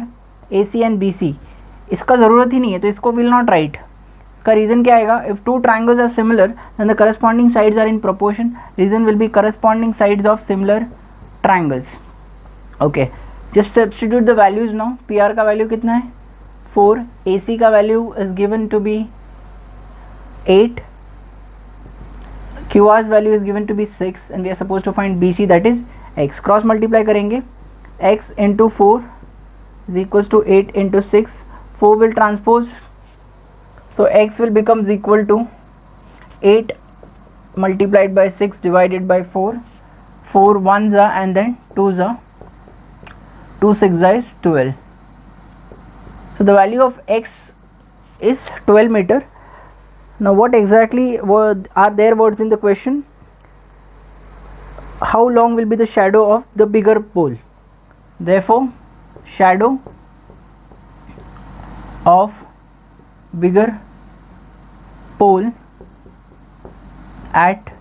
AC and BC, इसका ज़रूरत ही नहीं है, तो इसको विल नॉट राइट. इसका रीज़न क्या आएगा? If two triangles are similar then the corresponding sides are in proportion. Reason will be corresponding sides of similar triangles. Okay, just substitute the values now. PR का value कितना है? 4. AC का value is given to be 8. QR's value is given to be 6 and we are supposed to find BC, that is x. Cross multiply करेंगे, x into 4 is equals to 8 into 6. 4 will transpose, so x will becomes equal to 8 multiplied by 6 divided by 4. 4 1s are and then 2s are. 2 6 is 12. So the value of x is 12 meter. Now what exactly are their words in the question? How long will be the shadow of the bigger pole? Therefore shadow of bigger pole at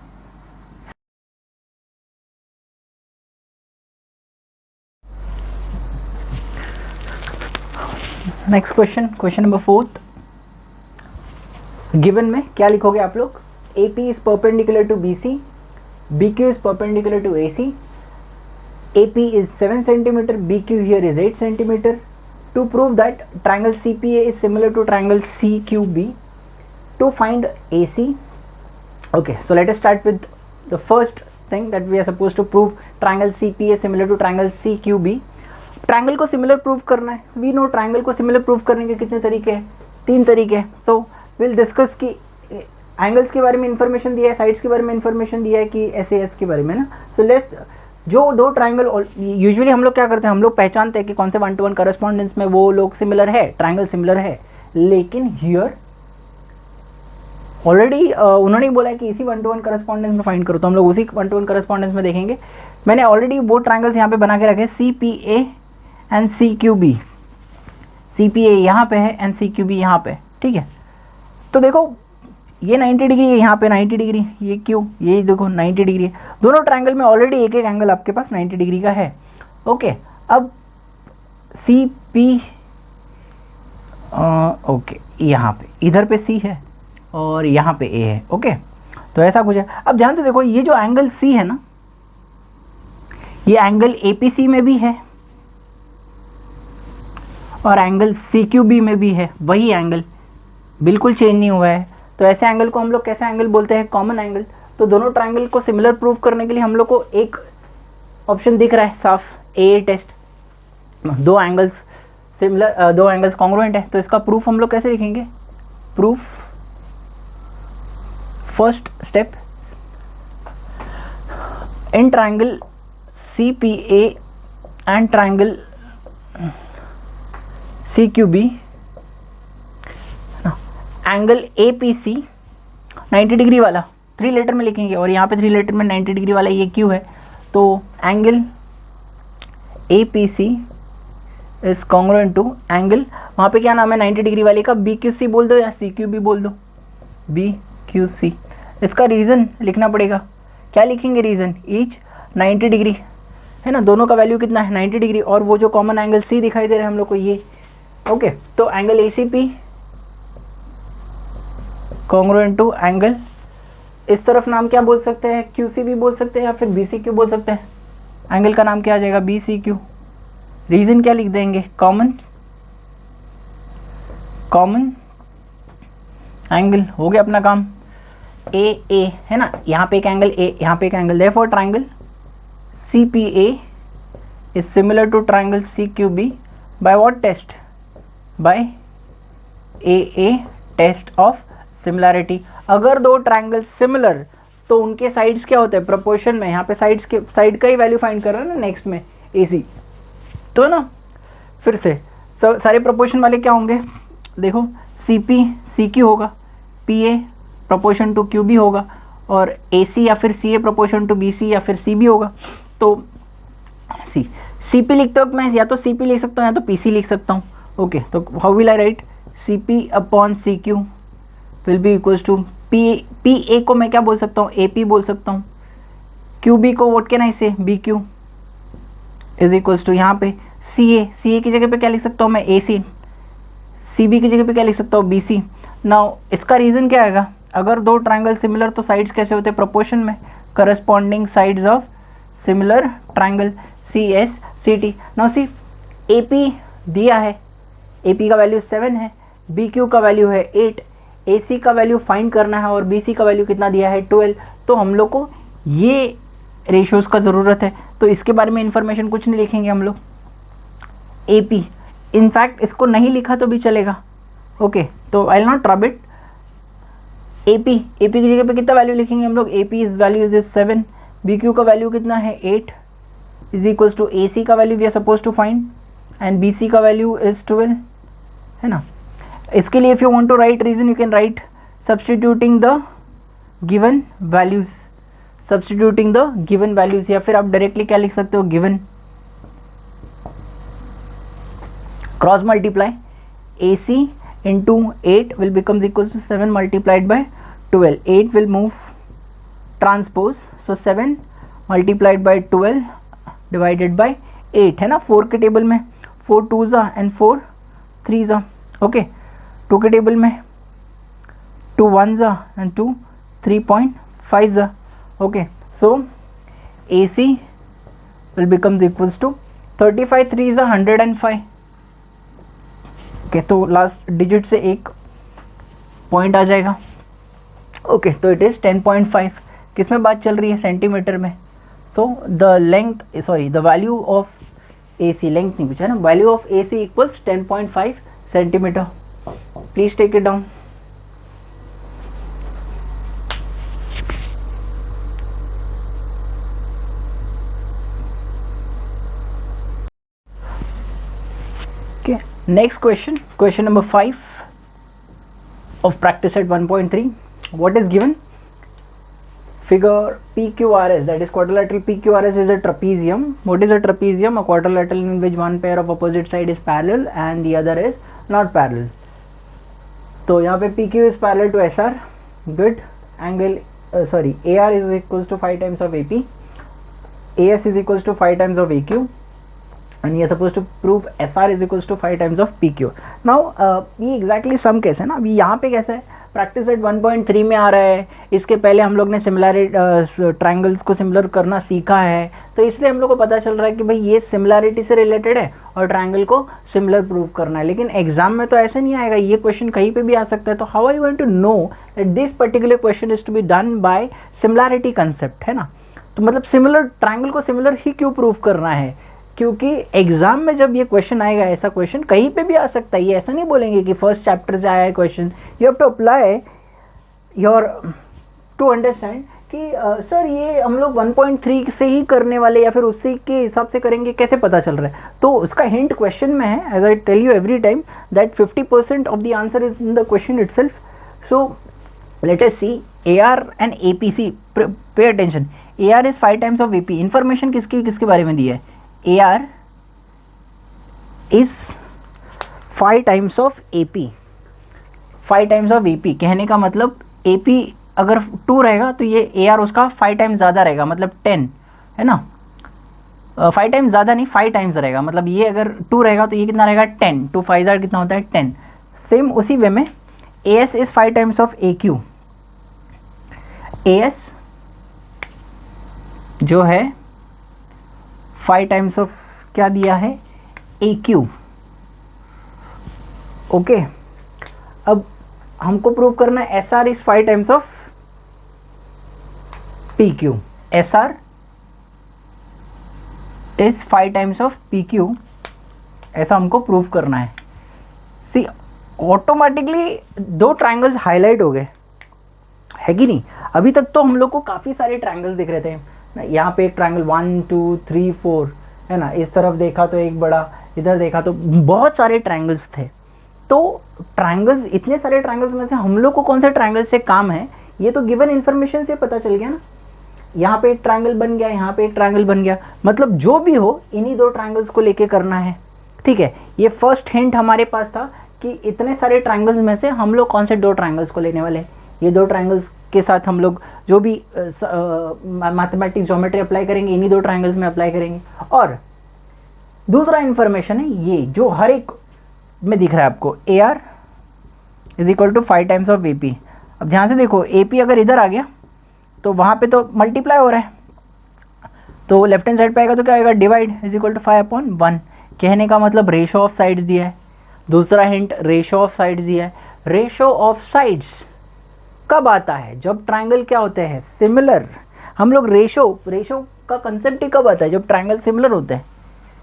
next question number 4. Given में क्या लिखोगे आप लोग? AP is perpendicular to BC, BQ is perpendicular to AC, AP is 7 cm, BQ here is 8 cm. To prove that triangle CPA is similar to triangle CQB, to find AC. Okay, so let us start with the first thing that we are supposed to prove triangle CPA similar to triangle CQB. Triangle को similar prove करना है. We know triangle को similar prove करने के कितने तरीके हैं? 3 तरीके हैं. सो विल डिस्कस कि एंगल्स के बारे में इंफॉर्मेशन दिया है, साइड्स के बारे में इंफॉर्मेशन दिया है, कि SAS के बारे में ना. सो लेट्स, जो दो ट्रायंगल यूजुअली हम लोग क्या करते हैं, हम लोग पहचानते हैं कि कौन से 1-to-1 करस्पॉन्डेंस में वो लोग सिमिलर है, ट्रायंगल सिमिलर है. लेकिन हियर ऑलरेडी उन्होंने बोला है कि इसी 1-to-1 करस्पॉन्डेंस में फाइंड करो, तो हम लोग उसी 1-to-1 करस्पॉन्डेंस में देखेंगे. मैंने ऑलरेडी वो ट्रायंगल्स यहाँ पे बना के रखे, CPA एंड CQB. CPA यहाँ पे है एंड CQB यहाँ पे. ठीक है, तो देखो ये 90 डिग्री है, यहाँ पे 90 डिग्री, ये क्यों, ये देखो 90 डिग्री है. दोनों ट्रायंगल में ऑलरेडी एक एक एंगल आपके पास 90 डिग्री का है. ओके, अब CP ओके, यहाँ पे इधर पे C है और यहाँ पे A है. ओके, तो ऐसा कुछ है. अब ध्यान से देखो, ये जो एंगल C है ना, ये एंगल APC में भी है और एंगल CQB में भी है. वही एंगल, बिल्कुल चेंज नहीं हुआ है. तो ऐसे एंगल को हम लोग कैसे एंगल बोलते हैं? Common angle. तो दोनों ट्रायंगल को सिमिलर प्रूव करने के लिए हम लोग को एक ऑप्शन दिख रहा है साफ, AA टेस्ट. दो एंगल्स सिमिलर, दो एंगल्स कॉन्ग्रुएंट है, तो इसका प्रूफ हम लोग कैसे लिखेंगे? Proof, first step, in triangle CPA and triangle CQB, angle APC 90 degree वाला 3 लेटर में लिखेंगे, और यहाँ पे 3 लेटर में 90 डिग्री वाला ये Q है. तो angle APC is congruent to angle, वहाँ पे क्या नाम है 90 डिग्री वाले का? BQC बोल दो या CQB बोल दो, BQC. इसका रीज़न लिखना पड़ेगा. क्या लिखेंगे रीज़न? ईच 90 डिग्री है ना, दोनों का वैल्यू कितना है? 90 डिग्री. और वो जो कॉमन एंगल C दिखाई दे रहा है हम लोग को, ये. ओके, तो angle ACP congruent to angle, इस तरफ नाम क्या बोल सकते हैं? QCB बोल सकते हैं या फिर BCQ बोल सकते हैं. एंगल का नाम क्या आ जाएगा? BCQ. रीजन क्या लिख देंगे? Common angle. हो गया अपना काम. AA है ना, यहाँ पे एक एंगल A, यहाँ पे एक angle. Therefore triangle CPA is similar to triangle CQB by what test? By AA test of similarity. अगर दो ट्रायंगल सिमिलर तो उनके साइड्स क्या होते हैं? प्रोपोर्शन में. यहाँ पे साइड्स के साइड का ही वैल्यू फाइंड कर रहे हैं ना नेक्स्ट में, AC. तो ना फिर से सारे प्रोपोर्शन वाले क्या होंगे? देखो, CP CQ होगा, PA प्रोपोर्शन टू QB होगा, और AC या फिर CA प्रोपोर्शन टू BC या फिर CB होगा. तो CP लिखते वक्त मैं या तो CP लिख सकता हूँ या तो PC लिख सकता हूँ। ओके, तो how will I write CP upon CQ will be equals to PA को मैं क्या बोल सकता हूँ, AP बोल सकता हूँ। QB को व्हाट कैन आई से, BQ इज इक्वल्स टू यहाँ पे CA की जगह पे क्या लिख सकता हूँ मैं, AC। CB की जगह पे क्या लिख सकता हूँ, BC। नाउ इसका रीजन क्या आएगा, अगर दो ट्रायंगल सिमिलर तो साइड्स कैसे होते हैं, प्रोपोर्शन में, corresponding sides of similar triangle CSCT। Now see AP दिया है, AP का वैल्यू 7 है, BQ का वैल्यू है 8, AC का वैल्यू फाइंड करना है और BC का वैल्यू कितना दिया है 12। तो हम लोग को ये रेशियोज का ज़रूरत है, तो इसके बारे में इंफॉर्मेशन कुछ नहीं लिखेंगे हम लोग। AP इनफैक्ट इसको नहीं लिखा तो भी चलेगा। ओके, तो I will not rub it. AP की जगह पे कितना वैल्यू लिखेंगे हम लोग, AP is value is 7, BQ का वैल्यू कितना है 8 इज इक्वल्स टू AC का value we are suppose to find and BC का वैल्यू इज 12, है ना। इसके लिए if you want to write reason you can write substituting the given values, या फिर आप डायरेक्टली क्या लिख सकते हो, given cross multiply AC into 8 will becomes equals to 7 multiplied by 12. 8 will move transpose, so 7 multiplied by 12 divided by 8 है ना। 4 के टेबल में 4 2s and 4 3s। ओके, 2 के टेबल में 2 1s and 2 3.5s। Okay, so AC will becomes equals to 35 3s 105। Okay, तो last digit से एक point आ जाएगा। ओके, तो इट इज 10.5। किस में बात चल रही है, सेंटीमीटर में। तो the length the value of AC, length नहीं पूछा ना, value of AC equals 10.5 centimetre. Please take it down. Okay, next question number 5 of practice set 1.3. What is given? Figure PQRS, that is quadrilateral PQRS is a trapezium. What is a trapezium? A quadrilateral in which one pair of opposite side is parallel and the other is not parallel. तो यहाँ पे PQ is parallel to SR. Good. Angle AR is equals to 5 times of AP. AS is equals to 5 times of AQ. and you are supposed to prove SR is equals to 5 times of PQ. Now ये exactly sum कैसे है ना, अभी यहाँ पे कैसा है, practice set 1.3 में आ रहा है। इसके पहले हम लोग ने ट्रायंगल्स को सिमिलर करना सीखा है, तो इसलिए हम लोग को पता चल रहा है कि भाई ये सिमिलैरिटी से रिलेटेड है और ट्रायंगल को सिमिलर प्रूव करना है। लेकिन एग्जाम में तो ऐसे नहीं आएगा, ये क्वेश्चन कहीं पे भी आ सकता है। तो how are you going to know that this particular question is to be done by similarity concept, है ना। तो मतलब सिमिलर ट्रायंगल को सिमिलर ही क्यों प्रूव करना है, क्योंकि एग्जाम में जब ये क्वेश्चन आएगा, ऐसा क्वेश्चन कहीं पे भी आ सकता है। ये ऐसा नहीं बोलेंगे कि फर्स्ट चैप्टर से आया है question, you have to apply your to understand कि सर ये हम लोग 1.3 से ही करने वाले या फिर उसी के हिसाब से करेंगे, कैसे पता चल रहा है। तो उसका हिंट क्वेश्चन में है, as I tell you every time that 50% of the answer is in the question itself. So let us see AR and APC, pay attention. AR is 5 times of AP। Information किसके बारे में दी है, AR is 5 times of AP। 5 times of AP कहने का मतलब AP अगर 2 रहेगा तो ये AR उसका 5 टाइम्स ज़्यादा रहेगा, मतलब 10, है ना। 5 टाइम्स ज़्यादा नहीं, 5 टाइम्स रहेगा, मतलब ये अगर 2 रहेगा तो ये कितना रहेगा 10, 2 5 ज़ार कितना होता है 10। सेम उसी वे में AS is 5 times of AQ। AS जो है 5 टाइम्स ऑफ क्या दिया है, AQ। ओके, अब हमको प्रूव करना है SR is 5 times of PQ। SR is 5 times of PQ, ऐसा हमको प्रूव करना है। सी ऑटोमेटिकली 2 ट्रायंगल्स हाईलाइट हो गए, है कि नहीं। अभी तक तो हम लोग को काफी सारे ट्रायंगल्स दिख रहे थे, यहाँ पे एक ट्रायंगल 1 2 3 4, है ना। इस तरफ देखा तो एक बड़ा, इधर देखा तो बहुत सारे ट्रायंगल्स थे। तो ट्रायंगल्स, इतने सारे ट्रायंगल्स में से हम लोग को कौन से ट्रायंगल से काम है, ये तो गिवन इन्फॉर्मेशन से पता चल गया ना। यहाँ पे एक ट्रायंगल बन गया, यहाँ पे एक ट्रायंगल बन गया, मतलब जो भी हो इन्हीं दो ट्रायंगल्स को लेके करना है, ठीक है। ये फर्स्ट हिंट हमारे पास था कि इतने सारे ट्रायंगल्स में से हम लोग कौन से दो ट्रायंगल्स को लेने वाले हैं। ये दो ट्रायंगल्स के साथ हम लोग जो भी मैथमेटिक्स ज्योमेट्री अप्लाई करेंगे इन्हीं दो ट्रायंगल्स में अप्लाई करेंगे। और दूसरा इंफॉर्मेशन है ये जो हर एक में दिख रहा है आपको, A R is equal to 5 times of A P. अब ध्यान से देखो, ए पी अगर इधर आ गया तो वहां पे तो मल्टीप्लाई हो रहा है, तो लेफ्ट हैंड साइड पे आएगा तो क्या आएगा, डिवाइड इज इक्वल टू 5/1। कहने का मतलब रेशो ऑफ साइड्स दिया है। दूसरा हिंट, रेशो ऑफ साइड्स दिया है। रेशो ऑफ साइड्स कब आता है, जब ट्रायंगल क्या होते हैं, सिमिलर। हम लोग रेशो का कंसेप्ट ही कब आता है, जब ट्रायंगल सिमिलर होते हैं,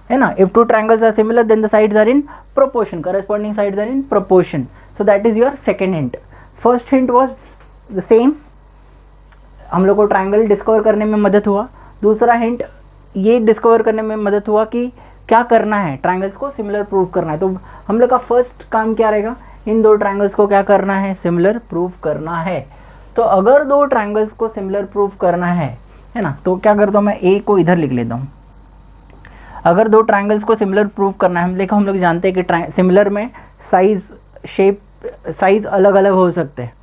है ना। If two triangles are similar then the sides are in proportion, corresponding sides are in proportion. So that is your second hint. First hint was the same, हम लोग को ट्रायंगल डिस्कवर करने में मदद हुआ। दूसरा हिंट ये डिस्कवर करने में मदद हुआ कि क्या करना है, ट्रायंगल्स को सिमिलर प्रूव करना है। तो हम लोग का फर्स्ट काम क्या रहेगा, इन दो ट्रायंगल्स को क्या करना है, सिमिलर प्रूव करना है। तो अगर दो ट्रायंगल्स को सिमिलर प्रूव करना है ना, तो क्या करता हूं मैं, ए को इधर लिख लेता हूं। अगर दो ट्रायंगल्स को सिमिलर प्रूव करना है, हम लोग जानते हैं कि सिमिलर में साइज, शेप, साइज अलग अलग हो सकते हैं,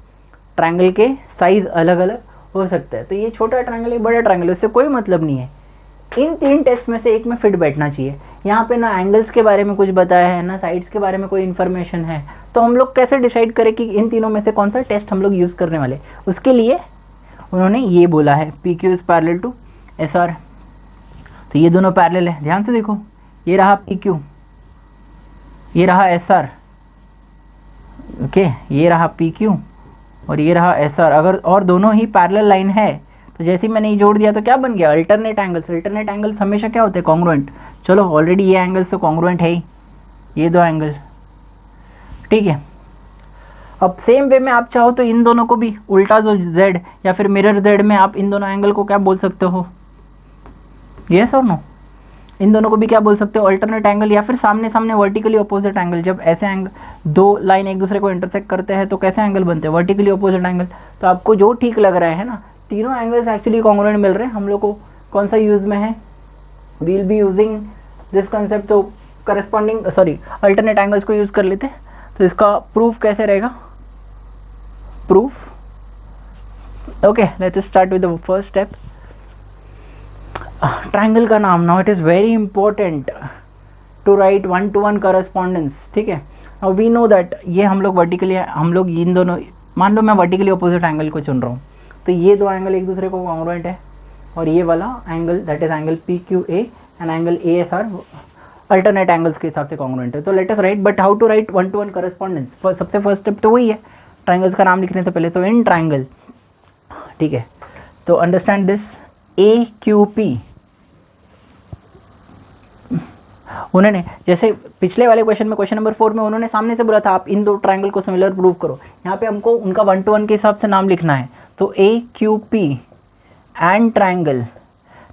ट्रायंगल के साइज अलग अलग हो सकता है। तो ये छोटा ट्रायंगल है, बड़ा ट्रायंगल, उससे कोई मतलब नहीं है। इन तीन टेस्ट में से एक में फिट बैठना चाहिए। यहाँ पे ना एंगल्स के बारे में कुछ बताया है, ना साइड्स के बारे में कोई इन्फॉर्मेशन है, तो हम लोग कैसे डिसाइड करें कि इन तीनों में से कौन सा टेस्ट हम लोग यूज करने वाले। उसके लिए उन्होंने ये बोला है, P Q is parallel to S R. तो ये दोनों पैरेलल है, ध्यान से देखो, ये रहा पी क्यू, ये रहा एस आर, ओके, ये रहा पी क्यू और ये रहा एस आर। अगर और दोनों ही पैरेलल लाइन है तो जैसे ही मैंने ये जोड़ दिया तो क्या बन गया, अल्टरनेट एंगल्स। अल्टरनेट एंगल्स हमेशा क्या होते हैं, कॉन्ग्रुएंट। चलो ऑलरेडी ये एंगल्स तो कॉन्ग्रुएंट है ही, ये दो एंगल्स, ठीक है। अब सेम वे में आप चाहो तो इन दोनों को भी उल्टा जो z या फिर मिरर z में आप इन दोनों एंगल को क्या बोल सकते हो, यस और नो, इन दोनों को भी क्या बोल सकते हो, अल्टरनेट एंगल या फिर सामने सामने वर्टिकली ऑपोजिट एंगल। जब ऐसे एंगल, दो लाइन एक दूसरे को इंटरसेक्ट करते हैं तो कैसे एंगल बनते हैं, वर्टिकली ऑपोजिट एंगल। तो आपको जो ठीक लग रहा है ना, तीनों एंगल्स एक्चुअली कॉन्ग्रुएंट मिल रहे हैं। हम लोग को कौन सा यूज में है, we will be using this concept. तो करस्पॉन्डिंग अल्टरनेट एंगल्स को यूज कर लेते हैं। तो इसका प्रूफ कैसे रहेगा, proof, okay, let's start with the first step. Triangle का नाम, now it is very important to write 1-to-1 correspondence, ठीक है। नाउ वी नो दैट ये हम लोग वर्टिकली, हम लोग इन दोनों, मान लो मैं वर्टिकली ऑपोजिट एंगल को चुन रहा हूँ, तो ये दो एंगल एक दूसरे को कॉन्ग्रुएंट है, और ये वाला angle that is angle P Q A and angle A S R alternate angles के हिसाब से कॉन्ग्रुएंट है। तो let us write, but how to write 1-to-1 correspondence, सबसे फर्स्ट स्टेप तो वही है, ट्रायंगल्स का नाम लिखने से पहले। तो इन ट्रायंगल, ठीक है, तो understand this, A Q P, उन्होंने जैसे पिछले वाले क्वेश्चन में, क्वेश्चन नंबर 4 में उन्होंने सामने से बोला था आप इन दो ट्रायंगल को सिमिलर प्रूव करो। यहाँ पे हमको उनका 1-to-1 के हिसाब से नाम लिखना है। तो ए क्यू पी एंड ट्रायंगल,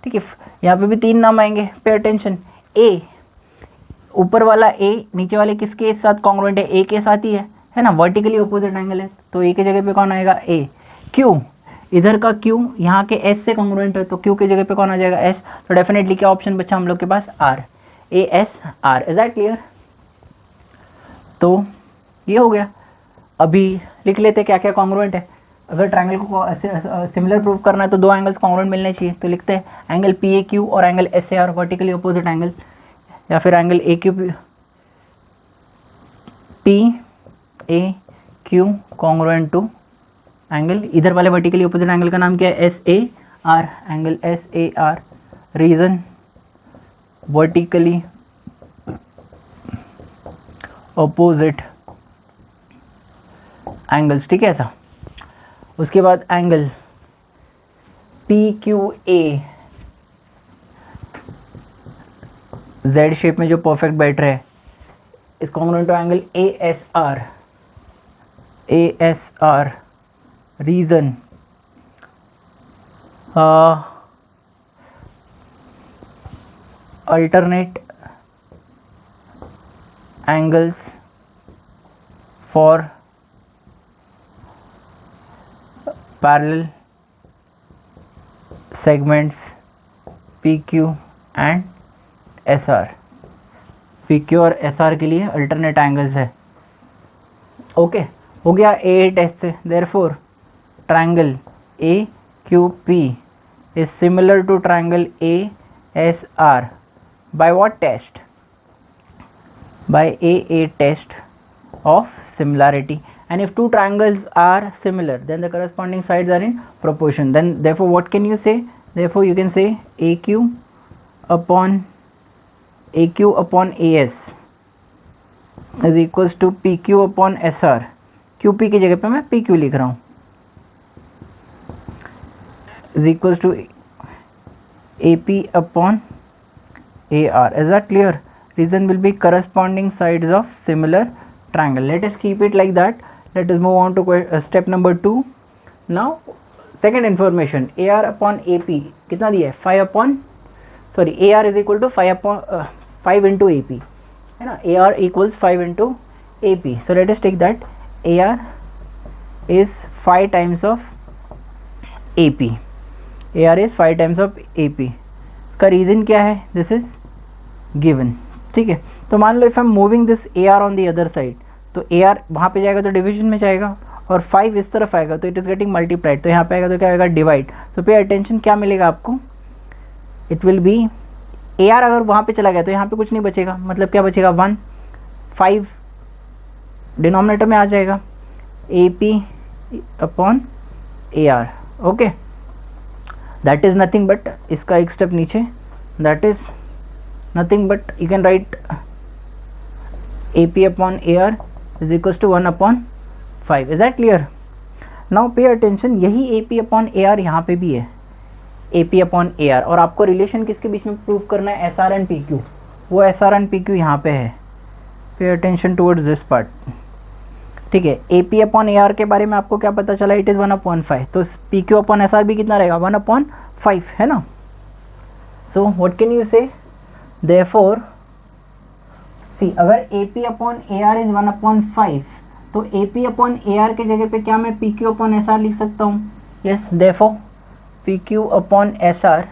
ठीक है। यहाँ पे भी तीन नाम आएंगे, पे अटेंशन। ए, ऊपर वाला ए नीचे वाले किसके साथ कॉन्ग्रुएंट है, ए के साथ ही है ना, वर्टिकली ऑपोजिट एंगल है, तो ए की जगह पे कौन आएगा, ए। क्यू, इधर का क्यू यहाँ के एस से कॉन्ग्रुएंट है, तो क्यू की जगह पे कौन आ जाएगा, एस। तो डेफिनेटली क्या ऑप्शन बचा हम लोग के पास, R, A S R. Is that clear? तो ये हो गया। अभी लिख लेते क्या क्या कॉन्ग्रुएंट है। अगर ट्रायंगल को सिमिलर प्रूव करना है तो दो एंगल्स कॉन्ग्रुएंट मिलने चाहिए। तो लिखते हैं एंगल पी ए क्यू और angle S A R, vertically opposite angle, या फिर angle A Q P A Q congruent to angle, इधर वाले वर्टिकली ऑपोजिट एंगल का नाम क्या है, S A R, angle S A R. Reason, vertically opposite angles, ठीक है ऐसा। उसके बाद angle P Q A, Z shape में जो परफेक्ट बैठ रहे हैं, is congruent to angle A S are, A S R. Reason, alternate angles for parallel segments PQ and SR. PQ और SR के लिए alternate angles है. ओके हो गया A टेस्ट से. Therefore triangle AQP is similar to triangle ASR by what test? By AA test of similarity. And if two triangles are similar, then the corresponding sides are in proportion. Then therefore what can you say? Therefore you can say AQ upon AS is equals to PQ upon SR. QP की जगह पे मैं PQ लिख रहा हूँ, is equals to AP upon AR. Is that clear? Reason will be corresponding sides of similar triangle. Let us keep it like that. Let us move on to step number 2. Now second information, AR upon AP कितना दिया है? 5 upon AR is equal to 5 into AP है ना. AR equals 5 into AP. So let us take that AR is 5 times of AP. AR is 5 times of AP. का reason क्या है? This is given. ठीक है, तो मान लो if I am moving this AR on the other side, तो AR वहाँ पे जाएगा तो डिवीजन में जाएगा, और 5 इस तरफ आएगा तो इट इज गेटिंग मल्टीप्लाइड, तो यहाँ पे आएगा तो क्या आएगा? डिवाइड. तो पे अटेंशन, क्या मिलेगा आपको? इट विल बी AR अगर वहाँ पे चला गया तो यहाँ पे कुछ नहीं बचेगा, मतलब क्या बचेगा? 1, 5 डिनोमिनेटर में आ जाएगा, AP upon AR. Okay, that is nothing but, इसका एक स्टेप नीचे, that is nothing but you can write AP upon AR is equals to 1 upon 5. Is that clear? Now pay attention, यही AP अपॉन AR यहाँ पे भी है, AP upon AR, और आपको रिलेशन किसके बीच में प्रूव करना है? SR and PQ. वो SR एंड PQ यहाँ पे है. Pay attention towards this part. ठीक है, AP अपॉन AR के बारे में आपको क्या पता चला? It is 1 upon 5. तो PQ अपॉन SR भी कितना रहेगा? 1 अपॉन 5 है ना. सो व्हाट कैन यू से? देयरफॉर सी, अगर AP upon AR is 1 upon 5, तो AP अपॉन AR के जगह पे क्या मैं PQ अपॉन SR लिख सकता हूँ? Yes, therefore PQ upon SR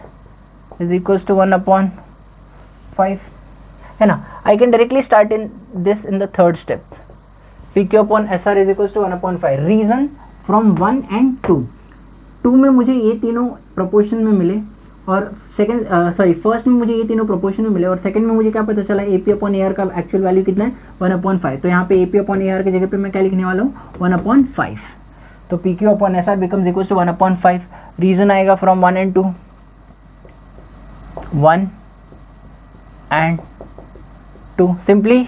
is equals to 1 upon 5 है ना. I can directly start in this in the third step. PQ upon SR is equals to 1 upon 5. Reason from 1 and 2. 2 में मुझे ये तीनों proportion में मिले, और फर्स्ट में मुझे ये तीनों प्रोपोर्शन में मिले, और सेकंड में मुझे क्या पता चला? AP अपॉन AR का एक्चुअल वैल्यू कितना है? 1 अपॉन 5. तो यहाँ पे AP अपॉन AR की जगह पे मैं क्या लिखने वाला हूँ? 1 अपॉन 5. तो PQ upon SR becomes equals to 1 upon 5. Reason आएगा from 1 and 2, 1 and 2. Simply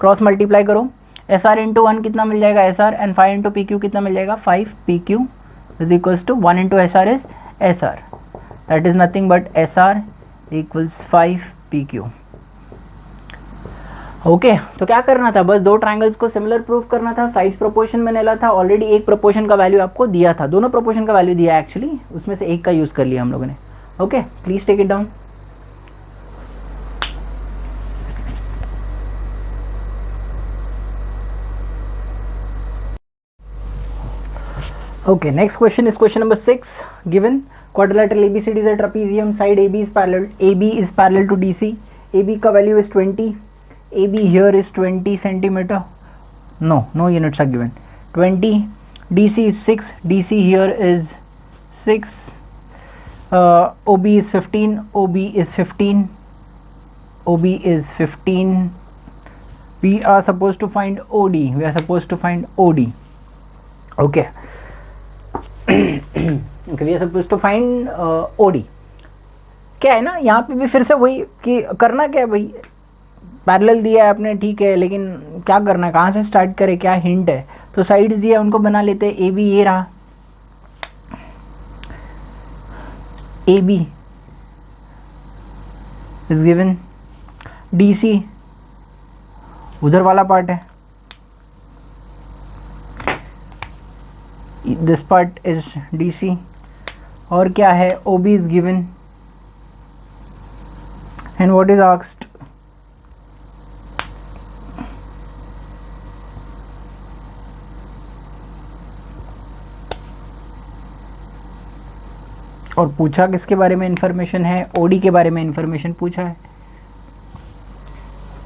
cross multiply करो. SR इंटू 1 कितना मिल जाएगा? SR, एंड 5 इंटू PQ कितना मिल जाएगा? 5 PQ is equals to 1 into SR is SR. That is nothing but SR equals 5 PQ. Okay, तो क्या करना था? बस दो ट्रायंगल्स को सिमिलर प्रूव करना था. साइज प्रोपोर्शन में लेना था. ऑलरेडी एक प्रोपोर्शन का वैल्यू आपको दिया था, दोनों प्रोपोर्शन का वैल्यू दिया है एक्चुअली, उसमें से एक का यूज कर लिया हम लोगों ने. Okay, please take it down. Okay, next question is question number 6. Given quadrilateral ABCD is a trapezium, side AB is parallel to DC. AB का value is 20. AB here is 20 centimeter. No units are given. 20. DC is 6. DC here is 6. OB is 15. OB is 15. OB is 15. We are supposed to find OD. We are supposed to find OD. Okay. Okay, we are supposed to find OD. क्या है ना, यहाँ पे भी फिर से वही कि करना क्या है भाई, पैरेलल दिया है आपने, ठीक है, लेकिन क्या करना है, कहाँ से स्टार्ट करें, क्या हिंट है? तो साइड्स दिया है, उनको बना लेते हैं. AB ये रहा, AB इज गिवन, DC उधर वाला पार्ट है, दिस पार्ट इज DC, और क्या है? OB is given, and what is asked? और पूछा किसके बारे में इंफॉर्मेशन है, ओडी के बारे में इंफॉर्मेशन पूछा है।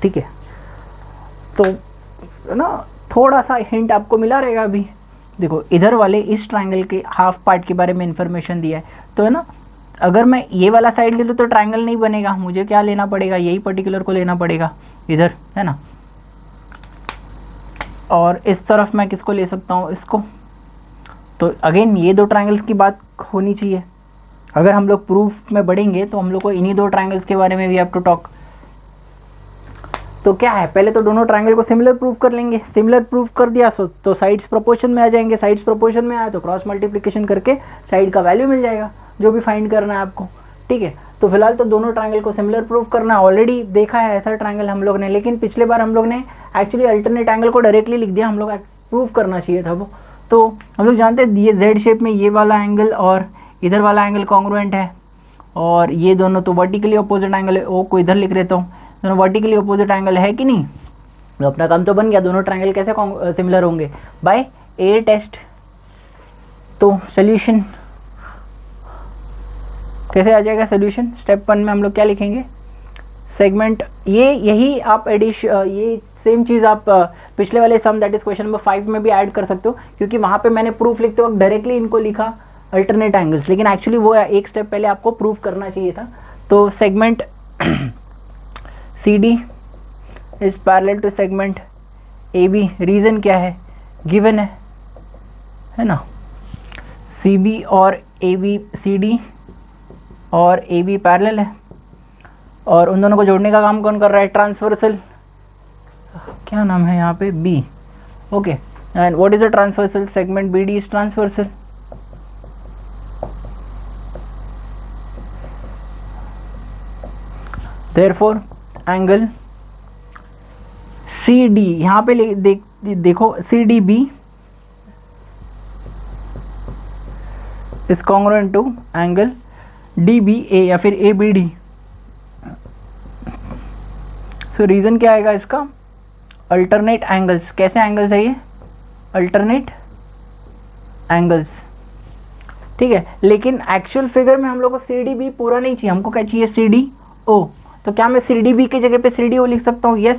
ठीक है, तो ना थोड़ा सा हिंट आपको मिला रहेगा। अभी देखो इधर वाले इस ट्रायंगल के हाफ पार्ट के बारे में इंफॉर्मेशन दिया है, तो है ना, अगर मैं ये वाला साइड ले लूँ तो ट्रायंगल नहीं बनेगा, मुझे क्या लेना पड़ेगा, यही पर्टिकुलर को लेना पड़ेगा इधर, है ना। और इस तरफ मैं किसको ले सकता हूँ, इसको। तो अगेन ये दो ट्रायंगल्स की बात होनी चाहिए। अगर हम लोग प्रूफ में बढ़ेंगे तो हम लोग को इन्हीं दो ट्रायंगल्स के बारे में भी हैव टू टॉक। तो क्या है, पहले तो दोनों ट्रायंगल को सिमिलर प्रूफ कर लेंगे। सिमिलर प्रूफ कर दिया तो साइड्स प्रोपोर्शन में आ जाएंगे। साइड्स प्रोपोर्शन में आया तो क्रॉस मल्टीप्लिकेशन करके साइड का वैल्यू मिल जाएगा, जो भी फाइंड करना है आपको। ठीक है, तो फिलहाल तो दोनों ट्रायंगल को सिमिलर प्रूफ करना, ऑलरेडी देखा है ऐसा ट्रायंगल हम लोग ने, लेकिन पिछले बार हम लोग ने एक्चुअली अल्टरनेट एंगल को डायरेक्टली लिख दिया, हम लोग प्रूफ करना चाहिए था वो। तो हम लोग जानते हैं ये जेड शेप में ये वाला एंगल और इधर वाला एंगल कॉन्ग्रुएंट है, और ये दोनों तो वर्टिकली अपोजिट एंगल है। ओ को इधर लिख देता हूँ, दोनों वर्टिकली अपोजिट एंगल है कि नहीं, तो अपना काम तो बन गया। दोनों ट्रायंगल कैसे सिमिलर होंगे, बाय ए टेस्ट। तो सोल्यूशन कैसे आ जाएगा, सोल्यूशन स्टेप 1 में हम लोग क्या लिखेंगे, सेगमेंट, ये यही आप ये सेम चीज आप पिछले वाले सम दैट इज क्वेश्चन नंबर 5 में भी ऐड कर सकते हो, क्योंकि वहां पे मैंने प्रूफ लिखते वक्त डायरेक्टली इनको लिखा अल्टरनेट एंगल्स, लेकिन एक्चुअली वो एक स्टेप पहले आपको प्रूफ करना चाहिए था। तो segment CD is parallel to segment AB, reason क्या है, गिवन है ना। CB और AB, CD और AB पैरेलल है, और उन दोनों को जोड़ने का काम कौन कर रहा है, ट्रांसवर्सल, क्या नाम है यहाँ पे, B। Okay, and what is the transversal, segment BD is transversal. Therefore angle CD, यहाँ पे देखो CDB is congruent to angle DBA या फिर ABD। सो रीजन क्या आएगा इसका, अल्टरनेट एंगल्स। कैसे एंगल्स है ये, अल्टरनेट एंगल्स। ठीक है, लेकिन एक्चुअल फिगर में हम लोग को CDB पूरा नहीं चाहिए, हमको क्या चाहिए, CDO। तो क्या मैं CDB की जगह पे CDO लिख सकता हूँ, yes,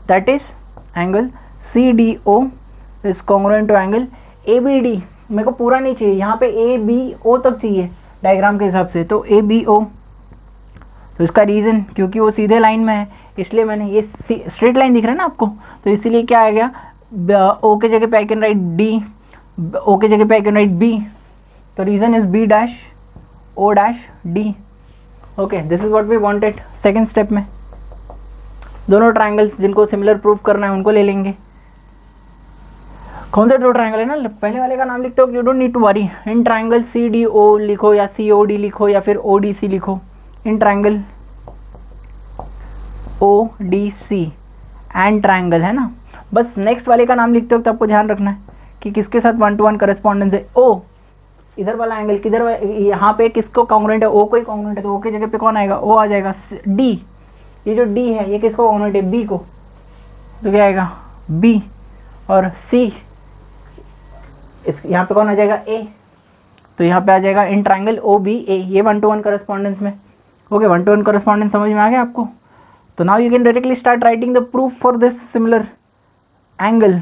that is angle CDO is congruent to angle ABD। मेरे को पूरा नहीं चाहिए, यहाँ पे ABO तक चाहिए डायग्राम के हिसाब से, तो ABO। तो इसका रीजन, क्योंकि वो सीधे लाइन में है, इसलिए मैंने ये स्ट्रेट लाइन दिख रहा है ना आपको, तो इसीलिए क्या आ गया, O के जगह पे I can write D, O के जगह पे आई कैन राइट B, तो reason is B dash O dash D। Okay, this is what we wanted. Second step में दोनों ट्रायंगल्स जिनको सिमिलर प्रूफ करना है उनको ले लेंगे। कौन से दो ट्रायंगल है ना, पहले वाले का नाम लिखते हो, you don't need to worry. In triangle CDO लिखो या COD लिखो या फिर ODC लिखो, in triangle ODC and triangle, है ना। बस नेक्स्ट वाले का नाम लिखते हो तो आपको ध्यान रखना है कि किसके साथ 1-to-1 करेस्पॉन्डेंस है। O इधर वाला एंगल किधर, यहाँ पे किसको कॉन्ग्रुएंट है, O को ही कॉन्ग्रुएंट है, तो O की जगह पे कौन आएगा, O आ जाएगा। D, ये जो D है ये किसको कॉन्ग्रुएंट है, B को, तो क्या आएगा B। और C यहाँ पे कौन आ जाएगा, A, तो यहाँ पे आ जाएगा इन ट्रायंगल OBA, ये 1-to-1 करेस्पॉन्डेंस में। ओके, 1-to-1 करेस्पॉन्डेंस समझ में आ गया आपको। तो now you can directly start writing the proof for this similar angle.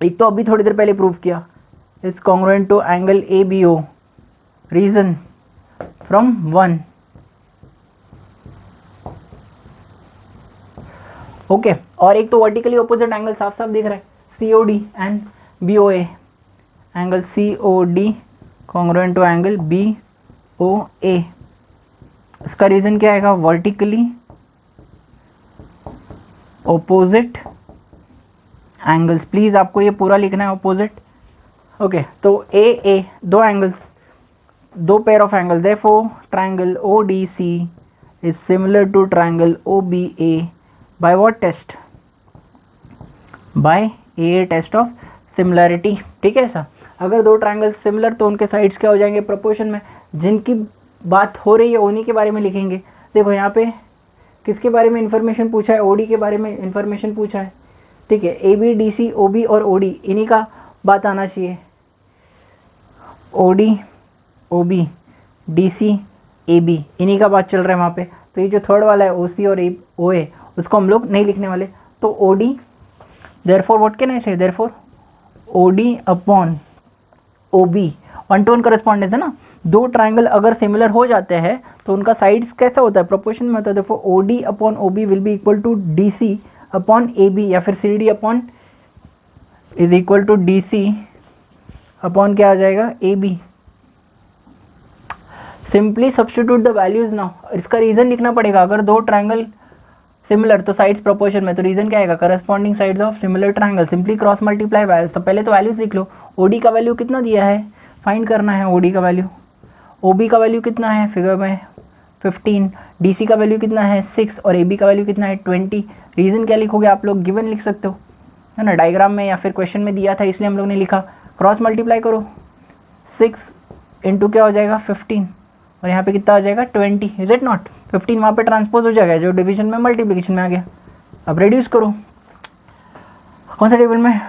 एक तो अभी थोड़ी देर पहले प्रूफ किया, is congruent to angle ABO, reason from 1। Okay, और एक तो वर्टिकली ऑपोजिट एंगल साफ साफ दिख रहा है, COD and BOA, angle COD congruent to angle BOA। इसका रीजन क्या आएगा, वर्टिकली ऑपोजिट एंगल्स। प्लीज आपको ये पूरा लिखना है, ऑपोजिट। ओके, तो AA दो एंगल्स, दो pair of angle, therefore triangle ODC is similar to triangle OBA by what test, by AA test of similarity. ठीक है सर, अगर दो ट्रायंगल सिमिलर तो उनके साइड्स क्या हो जाएंगे, प्रोपोर्शन में। जिनकी बात हो रही है उन्हीं के बारे में लिखेंगे। देखो यहाँ पे किसके बारे में इंफॉर्मेशन पूछा है, OD के बारे में इंफॉर्मेशन पूछा है। ठीक है, AB DC OB और OD इन्हीं का बात आना चाहिए, OD OB DC AB, इन्हीं का बात चल रहा है वहाँ पे। तो ये जो थर्ड वाला है OC और OA, उसको हम लोग नहीं लिखने वाले। तो OD, therefore what can I say, therefore OD upon OB, 1-to-1 correspondence है ना। दो ट्राइंगल अगर सिमिलर हो जाते हैं तो उनका साइड्स कैसा होता है, प्रोपोर्शन में होता है। देखो OD upon OB will be equal to DC upon AB, या फिर CD upon is equal to DC upon क्या आ जाएगा, AB। Simply substitute the values now. इसका रीजन लिखना पड़ेगा। अगर दो ट्राइंगल सिमिलर तो साइड्स प्रोपोर्शन में, तो रीजन क्या आएगा, corresponding sides of similar triangle, simply cross multiply values. तो पहले तो वैल्यूज लिख लो। OD का वैल्यू कितना दिया है, फाइंड करना है OD का वैल्यू। OB का वैल्यू कितना है फिगर में 15, DC का वैल्यू कितना है 6 और AB का वैल्यू कितना है 20। रीजन क्या लिखोगे आप लोग, गिवन लिख सकते हो, है ना, डायग्राम में या फिर क्वेश्चन में दिया था इसलिए हम लोग ने लिखा। क्रॉस मल्टीप्लाई करो, 6 इंटू क्या हो जाएगा 15, और यहाँ पे कितना आ जाएगा 20, इज इट नॉट। 15 वहाँ पे ट्रांसपोज हो जाएगा जो डिवीजन में मल्टीप्लिकेशन में आ गया। अब रेड्यूस करो, कौन सा टेबल में,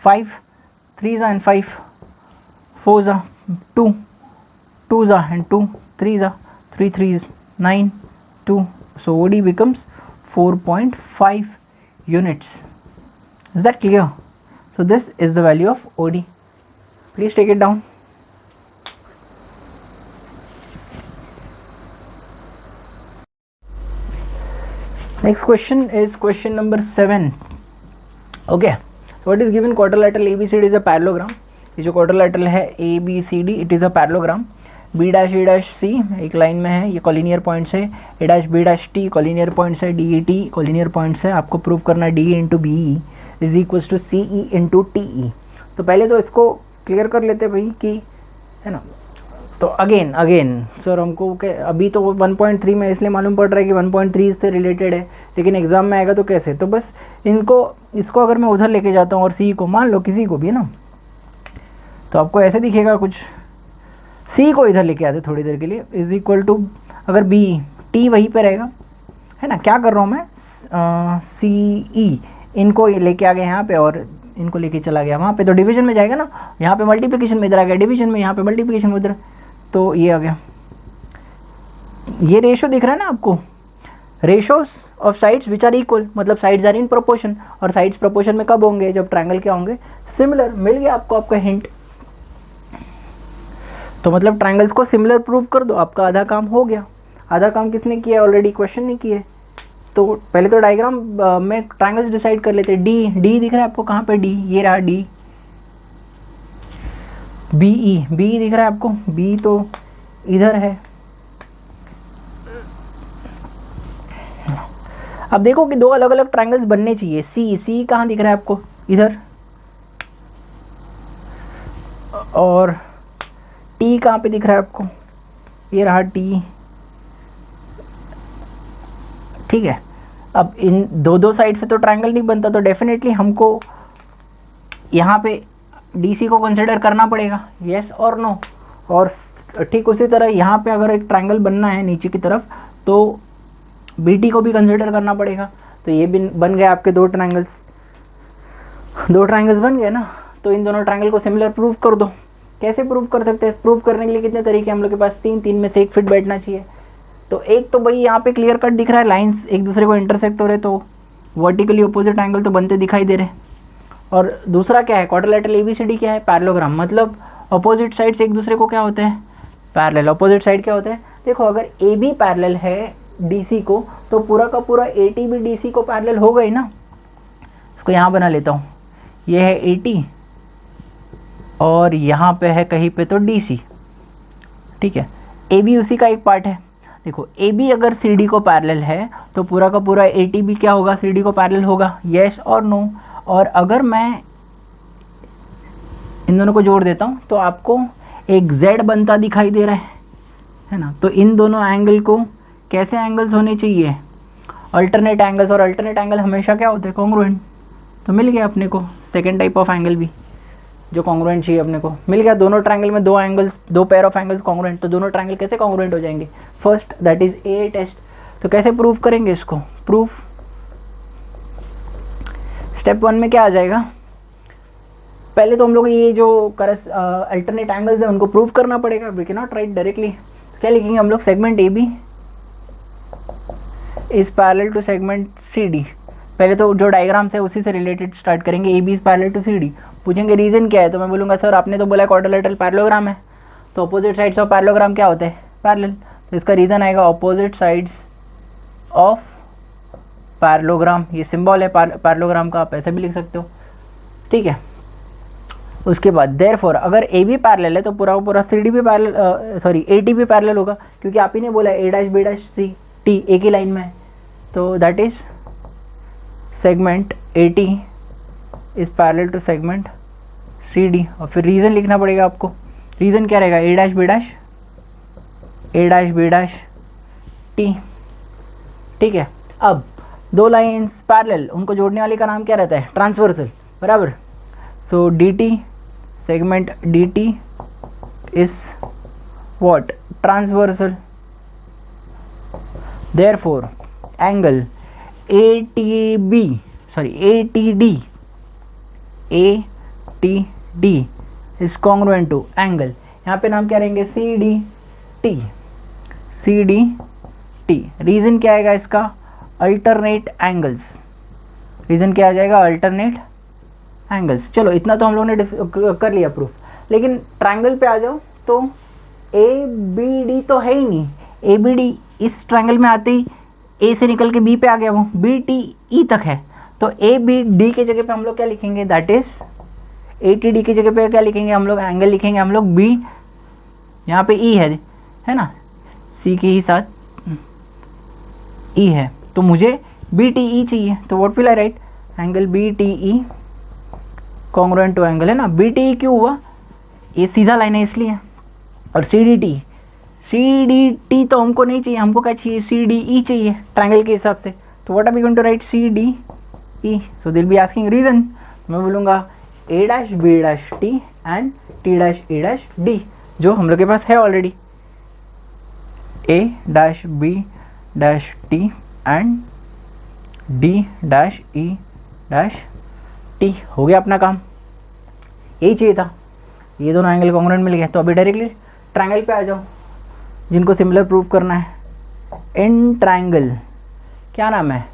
5 3 and 5 4 2 2 and 2 3 3 3 9 2, so OD becomes 4.5 units. Is that clear? So this is the value of OD. Please take it down. Next question is question number 7. Okay, so what is given, quadrilateral ABCD is a parallelogram. ये जो quadrilateral है ABCD, it is a parallelogram. B dash A dash C एक line में है, ये collinear points है। A dash B dash T collinear points है। DET collinear points है। आपको प्रूव करना है DE into BE is equal to CE into TE। तो पहले तो इसको क्लियर कर लेते भाई कि, है ना। तो अगेन सर हमको अभी तो 1.3 में इसलिए मालूम पड़ रहा है कि 1.3 से रिलेटेड है, लेकिन एग्जाम में आएगा तो कैसे। तो बस इसको अगर मैं उधर लेके जाता हूँ और C को मान लो किसी को भी, है ना, तो आपको ऐसे दिखेगा कुछ। C को इधर लेके आते थोड़ी देर के लिए, इज इक्वल टू, अगर B T वहीं पे रहेगा, है ना। क्या कर रहा हूँ मैं, CE इनको लेके आ गया यहाँ पे और इनको लेके चला गया वहाँ पे, तो डिवीजन में जाएगा ना। यहाँ पे मल्टीप्लिकेशन में इधर आ गया डिवीजन में, यहाँ पे मल्टीप्लिकेशन में उधर, तो ये आ गया। ये रेशो दिख रहा है ना आपको, ratios of sides which are equal, मतलब साइड्स आर इन प्रोपोर्शन। और साइड्स प्रोपोर्शन में कब होंगे, जब ट्रायंगल क्या होंगे, सिमिलर। मिल गया आपको आपका हिंट। तो मतलब ट्रायंगल्स को सिमिलर प्रूव कर दो, आपका आधा काम हो गया। आधा काम किसने किया, ऑलरेडी क्वेश्चन नहीं किए। तो पहले तो डायग्राम में ट्रायंगल्स डिसाइड कर लेते हैं। डी दिख रहा है आपको, कहाँ पे डी, ये रहा डी। बी दिख रहा है आपको, बी तो इधर है। अब देखो कि दो अलग अलग ट्रायंगल्स बनने चाहिए। सी कहाँ दिख रहा है आपको, इधर। और टी कहाँ पे दिख रहा है आपको, ये रहा टी, ठीक है। अब इन दो साइड से तो ट्रायंगल नहीं बनता, तो डेफिनेटली हमको यहाँ पे डीसी को कंसिडर करना पड़ेगा, यस और नो। और ठीक उसी तरह यहाँ पे अगर एक ट्रायंगल बनना है नीचे की तरफ, तो बीटी को भी कंसिडर करना पड़ेगा। तो ये भी बन गए आपके दो ट्रायंगल्स बन गए ना। तो इन दोनों ट्रायंगल को सिमिलर प्रूव कर दो। कैसे प्रूव कर सकते हैं, प्रूव करने के लिए कितने तरीके हम लोग के पास, तीन में से एक फिट बैठना चाहिए। तो एक तो भाई यहाँ पे क्लियर कट दिख रहा है, लाइंस एक दूसरे को इंटरसेक्ट हो रहे, तो वर्टिकली अपोजिट एंगल तो बनते दिखाई दे रहे। और दूसरा क्या है, क्वाड्रिलेटरल एबीसीडी क्या है, पैरेललोग्राम, मतलब अपोजिट साइड्स एक दूसरे को क्या होते हैं, पैरेलल। अपोजिट साइड क्या होते हैं, देखो अगर ए बी पैरेलल है डीसी को, तो पूरा का पूरा एटी भी डीसी को पैरेलल हो गई ना। इसको यहाँ बना लेता हूँ, ये है एटी और यहाँ पे है कहीं पे तो डीसी, ठीक है। ए बी उसी का एक पार्ट है। देखो ए बी अगर सी डी को पैरेलल है तो पूरा का पूरा ए टी भी क्या होगा, सी डी को पैरेलल होगा, यस और नो। और अगर मैं इन दोनों को जोड़ देता हूँ तो आपको एक Z बनता दिखाई दे रहा है ना। तो इन दोनों एंगल को कैसे एंगल्स होने चाहिए, अल्टरनेट एंगल्स। और अल्टरनेट एंगल हमेशा क्या होते हैं, कॉन्ग्रुएंट। तो मिल गया अपने को सेकेंड टाइप ऑफ एंगल भी जो कॉन्ग्रुएंट चाहिए अपने को, मिल गया। दोनों ट्रायंगल में दो पेयर ऑफ एंगल्स कॉन्ग्रुएंट। तो दोनों ट्रायंगल कैसे कॉन्ग्रुएंट हो जाएंगे, first that is A test. तो कैसे प्रूव करेंगे इसको, प्रूफ स्टेप 1 में क्या आ जाएगा, पहले तो हम लोग ये जो अल्टरनेट एंगल्स है उनको प्रूव करना पड़ेगा, we can not write directly. क्या लिखेंगे हम लोग, segment A B is parallel to segment C D. पहले तो जो डायग्राम्स है उसी से रिलेटेड स्टार्ट करेंगे, A B is parallel to C D. पूछेंगे रीजन क्या है, तो मैं बोलूँगा सर आपने तो बोला क्वाड्रिलेटरल पैरेललोग्राम है, तो अपोजिट साइड्स ऑफ पैरेललोग्राम क्या होते हैं, पैरेलल। तो इसका रीजन आएगा अपोजिट साइड्स ऑफ पैरेललोग्राम, ये सिंबल है पैरेललोग्राम का, आप ऐसे भी लिख सकते हो, ठीक है। उसके बाद देयरफॉर अगर ए बी पैरेलल है तो पूरा पूरा सी डी भी पैरेलल, सॉरी ए टी भी पैरेलल होगा, क्योंकि आप ही ने बोला A dash B dash C T एक ही लाइन में है, तो that is segment A T is parallel to segment C D. और फिर रीजन लिखना पड़ेगा आपको, रीजन क्या रहेगा, A dash B dash T, ठीक है। अब दो लाइन्स पैरेलल, उनको जोड़ने वाले का नाम क्या रहता है, ट्रांसवर्सल, बराबर। So D T, segment D T is what, transversal. Therefore angle A T B, sorry A T D is congruent to angle, यहाँ पे नाम क्या रहेंगे, सी डी टी। रीजन क्या आएगा इसका, अल्टरनेट एंगल्स, रीजन क्या आ जाएगा, अल्टरनेट एंगल्स। चलो इतना तो हम लोगों ने कर लिया प्रूफ। लेकिन ट्रायंगल पे आ जाओ तो ए बी डी तो है ही नहीं, ए बी डी इस ट्रायंगल में आते ही ए से निकल के बी पे आ गया, वो बी टी ई तक है, तो ए बी डी की जगह पे हम लोग क्या लिखेंगे, that is A T D की जगह पे क्या लिखेंगे हम लोग, एंगल लिखेंगे हम लोग बी, यहाँ पे ई है ना, सी के ही साथ ई है, तो मुझे बी टी ई चाहिए, तो what will I write, angle B T E congruent to angle, है ना। बी टी ई क्यों हुआ, ये सीधा लाइन है इसलिए। और सी डी टी तो हमको नहीं चाहिए, हमको क्या चाहिए, सी डी ई चाहिए ट्रायंगल के हिसाब से, तो what are we going to write, C D E. So they'll be asking reason, मैं बोलूँगा A dash B dash T and T dash E dash D, जो हम लोग के पास है already, A dash B dash T and D dash E dash T. हो गया अपना काम, यही चाहिए था, ये दोनों एंगल कॉन्ग्रुएंट मिल गए। तो अभी डायरेक्टली ट्रायंगल पे आ जाओ, जिनको सिमिलर प्रूव करना है। इन ट्रायंगल क्या नाम है,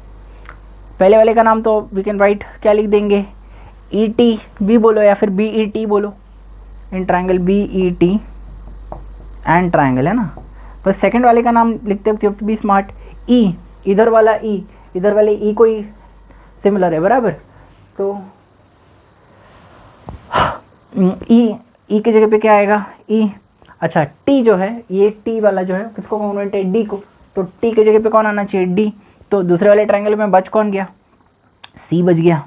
पहले वाले का नाम तो वी कैन राइट, क्या लिख देंगे, ई टी बी बोलो या फिर बी ई टी बोलो, in triangle B E T and triangle, है ना। बस सेकंड वाले का नाम लिखते वक्त you have to be smart, E, इधर वाला ई, इधर वाले ई को ही सिमिलर है, बराबर। तो ई की जगह पे क्या आएगा, ई, अच्छा टी जो है, ये टी वाला जो है किसको कॉन्ग्रुएंट है, डी को, तो टी की जगह पे कौन आना चाहिए, डी। तो दूसरे वाले ट्रायंगल में बच कौन गया, सी बच गया,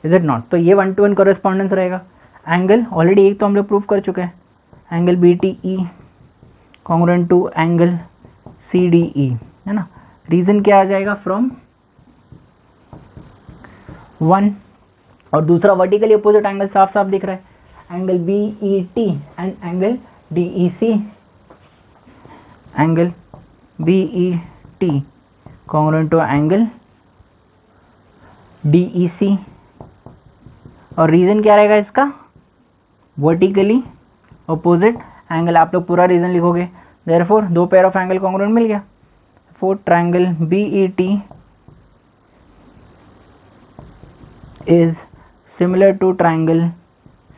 इज इट नॉट। तो ये 1-to-1 कॉरेस्पॉन्डेंस रहेगा। एंगल ऑलरेडी एक तो हम लोग प्रूव कर चुके हैं, angle B T E congruent to angle C D E, है ना। रीजन क्या आ जाएगा, फ्रॉम 1, और दूसरा वर्टिकली अपोजिट एंगल साफ साफ दिख रहा है, angle B E T and angle D E C, angle B E T congruent to angle D E C. और रीजन क्या रहेगा इसका, वर्टिकली अपोजिट एंगल, आप लोग पूरा रीजन लिखोगे। देयरफॉर दो पेयर ऑफ एंगल कॉन्ग्रुएंट मिल गया। For triangle B E T is similar to triangle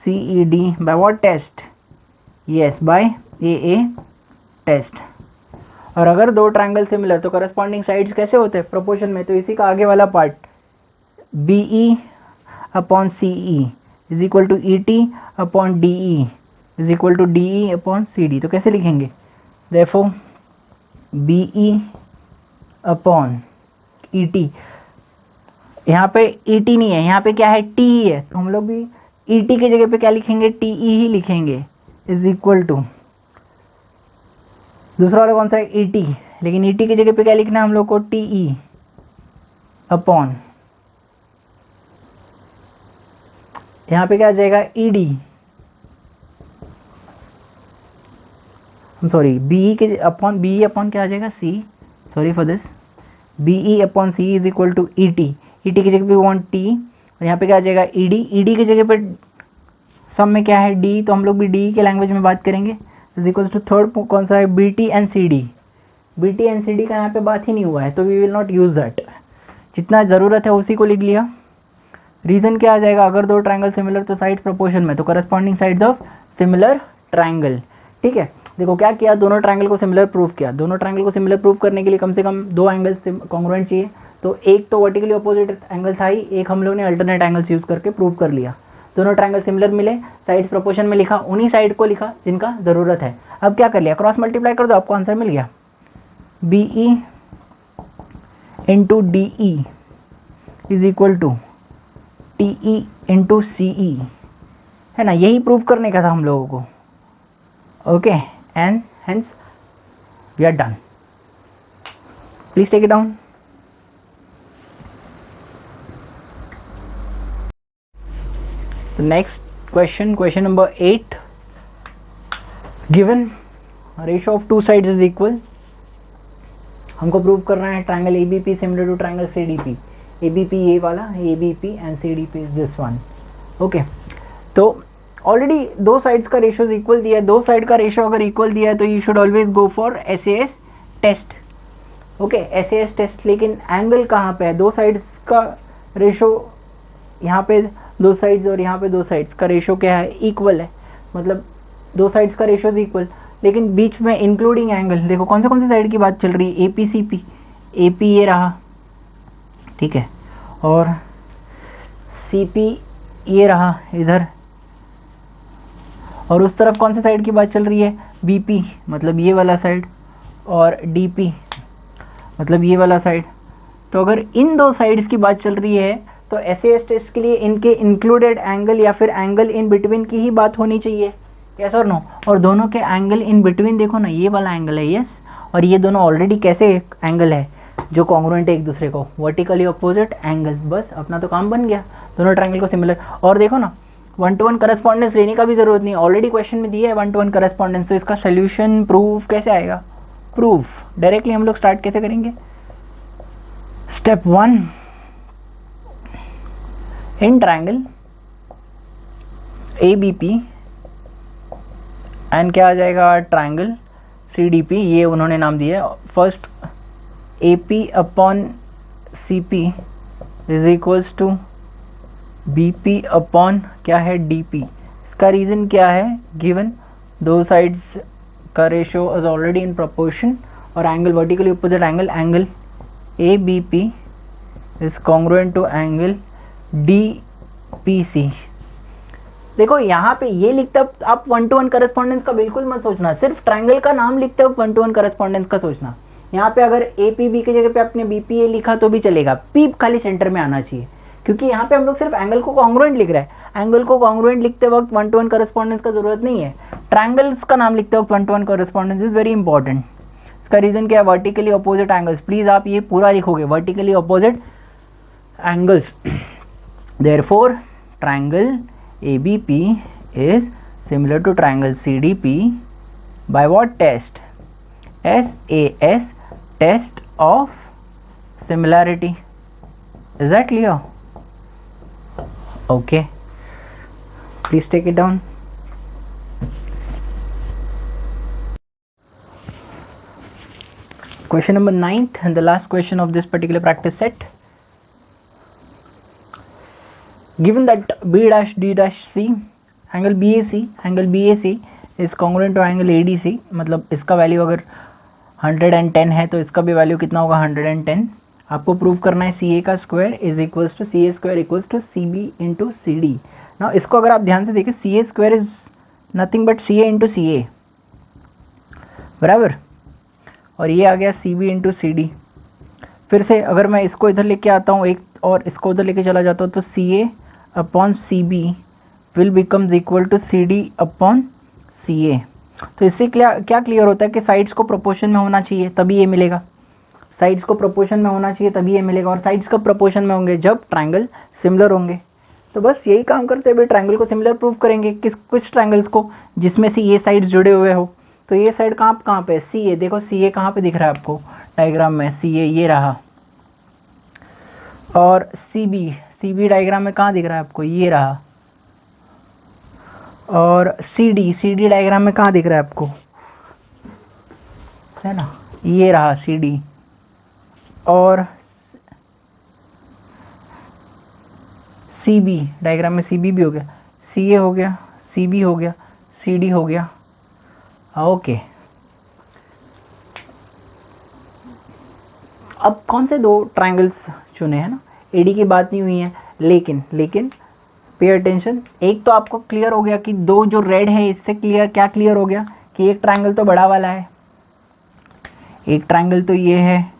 C E D by what test, yes by A test. और अगर दो ट्रायंगल सिमिलर तो करस्पॉन्डिंग साइड्स कैसे होते हैं, प्रोपोर्शन में। तो इसी का आगे वाला part B E upon C E is equal to E T upon D E is equal to D E upon C D. तो कैसे लिखेंगे, therefore B E upon E T, यहाँ पे ई टी नहीं है, यहाँ पे क्या है, टी ई है, तो हम लोग भी ई टी की जगह पे क्या लिखेंगे, टी ई ही लिखेंगे, इज इक्वल टू दूसरा वाला कौन सा है, ई टी, लेकिन ई टी की जगह पे क्या लिखना है हम लोग को, टी ई अपॉन, यहाँ पे क्या आ जाएगा, ई डी, सॉरी बी के अपॉन, बी अपॉन क्या आ जाएगा, C, sorry for this, B E upon C is equal to E T, E T की जगह पे वन टी, और यहाँ पे क्या आ जाएगा, ई डी, ई डी की जगह पे सम में क्या है डी, तो हम लोग भी डी के लैंग्वेज में बात करेंगे। इज इक्वल टू थर्ड कौन सा है, B T and C D. B T and C D का यहाँ पे बात ही नहीं हुआ है, तो we will not use that. जितना ज़रूरत है उसी को लिख लिया। रीजन क्या आ जाएगा, अगर दो ट्रायंगल सिमिलर तो साइड प्रोपोर्शन में, तो corresponding sides of similar triangle. ठीक है, देखो क्या किया, दोनों ट्रायंगल को सिमिलर प्रूव किया। दोनों ट्रायंगल को सिमिलर प्रूव करने के लिए कम से कम दो एंगल्स कॉन्ग्रुएंट चाहिए, तो एक तो वर्टिकली अपोजिट एंगल था ही, एक हम लोग ने अल्टरनेट एंगल्स यूज करके प्रूव कर लिया। दोनों ट्रायंगल सिमिलर मिले, साइड प्रोपोर्शन में लिखा, उन्हीं साइड को लिखा जिनका जरूरत है। अब क्या कर लिया, क्रॉस मल्टीप्लाई कर दो, आपको आंसर मिल गया। B E into D E is equal to T E into C E, है ना, यही प्रूव करने का था हम लोगों को। Okay, and hence we are done. Please take it down. Next question, question number 8, given ratio of two sides is equal. हमको प्रूव करना है triangle ABP similar to triangle CDP. ABP ये वाला, ABP and CDP is this one. Okay, तो already दो sides का ratio equal दिया है। दो साइड का रेशियो अगर इक्वल दिया है तो you should always go for SAS test. Okay, SAS test. लेकिन एंगल कहाँ पे है, दो साइड्स का रेशियो, यहाँ पे दो साइड्स और यहाँ पे दो साइड्स का रेशियो क्या है, इक्वल है, मतलब दो साइड्स का रेशियो इक्वल। लेकिन बीच में इंक्लूडिंग एंगल, देखो कौन से साइड की बात चल रही है, एपी सीपी। एपी ये रहा, ठीक है, और सीपी ये रहा इधर, और उस तरफ कौन से साइड की बात चल रही है, बीपी, मतलब ये वाला साइड, और डीपी मतलब ये वाला साइड। तो अगर इन दो साइड्स की बात चल रही है तो एसएएस टेस्ट के लिए इनके इंक्लूडेड एंगल या फिर एंगल इन बिटवीन की ही बात होनी चाहिए, यस और नो। और दोनों के एंगल इन बिटवीन देखो ना, ये वाला एंगल है, यस, और ये दोनों ऑलरेडी कैसे एंगल है जो कॉन्ग्रुएंट है एक दूसरे को, वर्टिकली अपोजिट एंगल। बस अपना तो काम बन गया, दोनों ट्रायंगल को सिमिलर। और देखो ना, 1-to-1 करस्पॉन्डेंस लेने का भी जरूरत नहीं, ऑलरेडी क्वेश्चन में दिया है 1-to-1 करस्पॉन्डेंस। तो इसका सोल्यूशन प्रूफ कैसे आएगा, प्रूफ डायरेक्टली हम लोग स्टार्ट कैसे करेंगे। Step 1, in triangle ABP and क्या आ जाएगा, ट्रायंगल सीडीपी, ये उन्होंने नाम दिया है। First AP upon CP is equals to BP upon क्या है, DP। इसका रीजन क्या है, गिवन दो साइड्स का ratio is already in proportion और angle vertically opposite angle, angle ABP is congruent to angle DPC। देखो यहाँ पे ये लिखते हो आप 1-to-1 करस्पॉन्डेंस का बिल्कुल मत सोचना, सिर्फ ट्रायंगल का नाम लिखते हो 1-to-1 करस्पॉन्डेंस का सोचना। यहाँ पे अगर APB की जगह पे आपने BPA लिखा तो भी चलेगा, पी खाली सेंटर में आना चाहिए, क्योंकि यहाँ पे हम लोग सिर्फ एंगल को कॉन्ग्रुएंट लिख रहे हैं। एंगल को कॉन्ग्रुएंट लिखते वक्त 1-to-1 करस्पॉन्डेंस का जरूरत नहीं है। ट्रायंगल्स का नाम लिखते वक्त 1-to-1 correspondence is very important. इसका रीजन क्या है, वर्टिकली अपोजिट एंगल्स। प्लीज आप ये पूरा लिखोगे, vertically opposite angles. Therefore triangle ABP is similar to triangle CDP by what test? SAS test of similarity. Is that clear? Okay, please take it down. Question number 9th and the last question of this particular practice set. Given that B dash D dash C angle BAC is congruent to angle ADC, मतलब इसका value अगर 110 है तो इसका भी value कितना होगा, 110। आपको प्रूव करना है CA का square is equals to CA square equals to CB into CD। ना इसको अगर आप ध्यान से देखें, CA square is nothing but CA into CA, बराबर, और ये आ गया CB इंटू CD। फिर से अगर मैं इसको इधर लेके आता हूँ एक, और इसको उधर लेके चला जाता हूँ, तो CA upon CB will becomes equal to CD upon CA। तो इससे क्या क्लियर होता है कि साइड्स को प्रोपोर्शन में होना चाहिए तभी ये मिलेगा, साइड्स को प्रोपोर्शन में होना चाहिए तभी ये मिलेगा, और साइड्स कब प्रोपोर्शन में होंगे, जब ट्रायंगल सिमिलर होंगे। तो बस यही काम करते हुए ट्रायंगल को सिमिलर प्रूव करेंगे, कुछ ट्रायंगल्स को जिसमें से ये साइड्स जुड़े हुए हो। तो ये साइड कहाँ पे, CA, देखो CA कहाँ पे दिख रहा है आपको डायग्राम में, CA ये रहा, और CB डायग्राम में कहाँ दिख रहा है आपको, ये रहा। और सी डी डायग्राम में कहाँ दिख रहा है आपको, है ना, ये रहा सी डी, और सी बी डायग्राम में सी बी भी हो गया, सी ए हो गया, सी बी हो गया, सी डी हो गया। ओके, अब कौन से दो ट्रायंगल्स चुने हैं ना, एडी की बात नहीं हुई है, लेकिन पे अटेंशन, एक तो आपको क्लियर हो गया कि दो जो रेड है इससे क्या क्लियर हो गया कि एक ट्रायंगल तो बड़ा वाला है, एक ट्रायंगल तो ये है,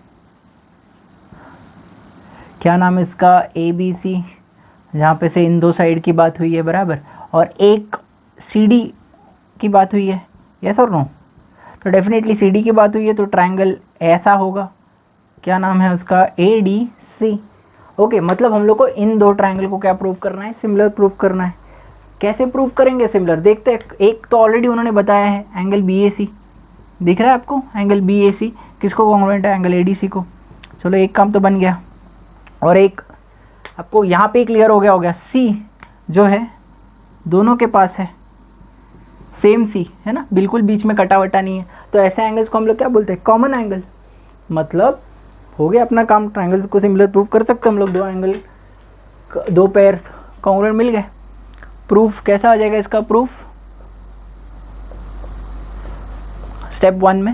क्या नाम है इसका, ए बी सी, जहाँ पे से इन दो साइड की बात हुई है बराबर, और एक सी डी की बात हुई है, यस और नो, तो डेफिनेटली सी डी की बात हुई है तो ट्रायंगल ऐसा होगा, क्या नाम है उसका, ए डी सी। ओके, मतलब हम लोग को इन दो ट्रायंगल को क्या प्रूव करना है, सिमिलर प्रूव करना है। कैसे प्रूव करेंगे सिमिलर, देखते हैं। एक तो ऑलरेडी उन्होंने बताया है, एंगल बी ए सी, दिख रहा है आपको, एंगल बी ए सी किसको कॉन्ग्रुएंट है, एंगल ए डी सी को। चलो एक काम तो बन गया, और एक आपको यहाँ पे क्लियर हो गया सी जो है दोनों के पास है, सेम सी है ना, बिल्कुल बीच में कटा वटा नहीं है, तो ऐसे एंगल्स को हम लोग क्या बोलते हैं, कॉमन एंगल। मतलब हो गया अपना काम, ट्रायंगल्स को सिमिलर प्रूव कर सकते हम लोग, दो एंगल, दो पेयर कॉन्ग्रुएंट मिल गए। प्रूफ कैसा आ जाएगा इसका प्रूफ, स्टेप 1 में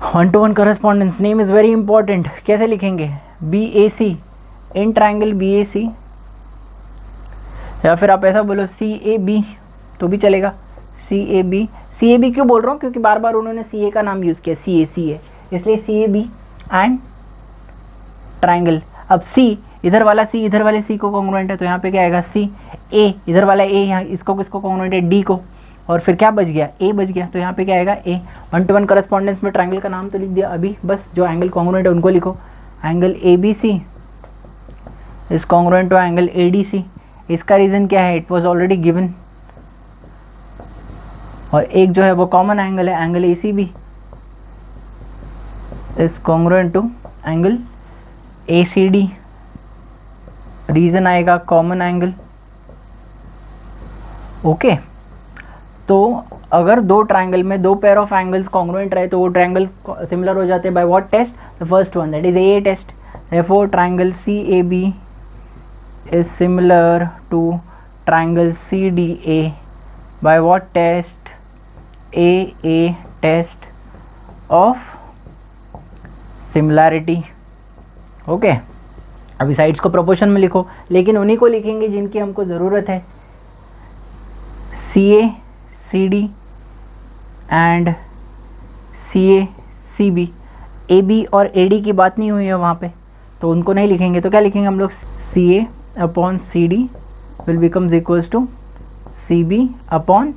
1-to-1 correspondence, name is very important. कैसे लिखेंगे, B A C, in triangle B A C, या फिर आप ऐसा बोलो सी ए बी तो भी चलेगा, सी A B. C A B क्यों बोल रहा हूँ, क्योंकि बार बार उन्होंने सी ए का नाम यूज किया, सी ए, इसलिए सी ए बी एंड ट्रायंगल। अब सी इधर वाला सी इधर वाले सी को कॉन्ग्रुएंट है, तो यहाँ पे क्या आएगा, सी ए, इधर वाला ए यहाँ इसको किसको कॉन्ग्रुएंट है, डी को, और फिर क्या बच गया, ए बच गया, तो यहाँ पे क्या आएगा, ए। 1-to-1 करस्पॉन्डेंस में ट्रायंगल का नाम तो लिख दिया अभी, बस जो एंगल कॉन्ग्रुएंट है उनको लिखो। Angle A B C is congruent to angle A D C. इसका रीजन क्या है, इट वॉज ऑलरेडी गिवन, और एक जो है वो कॉमन एंगल है, angle A C B is congruent to angle A C D, reason आएगा कॉमन एंगल। ओके, तो अगर दो ट्रायंगल में दो पेयर ऑफ एंगल्स कॉन्ग्रुएंट रहे तो वो ट्रायंगल सिमिलर हो जाते हैं by what test, the first one that is A test. Therefore triangle C A B is similar to triangle C D A by what test, A test of similarity. Okay, अभी sides को proportion में लिखो, लेकिन उन्हीं को लिखेंगे जिनकी हमको ज़रूरत है, C A C D and C A C B. A B और ए डी की बात नहीं हुई है वहाँ पे, तो उनको नहीं लिखेंगे, तो क्या लिखेंगे हम लोग, C A upon C D will becomes equals to C B upon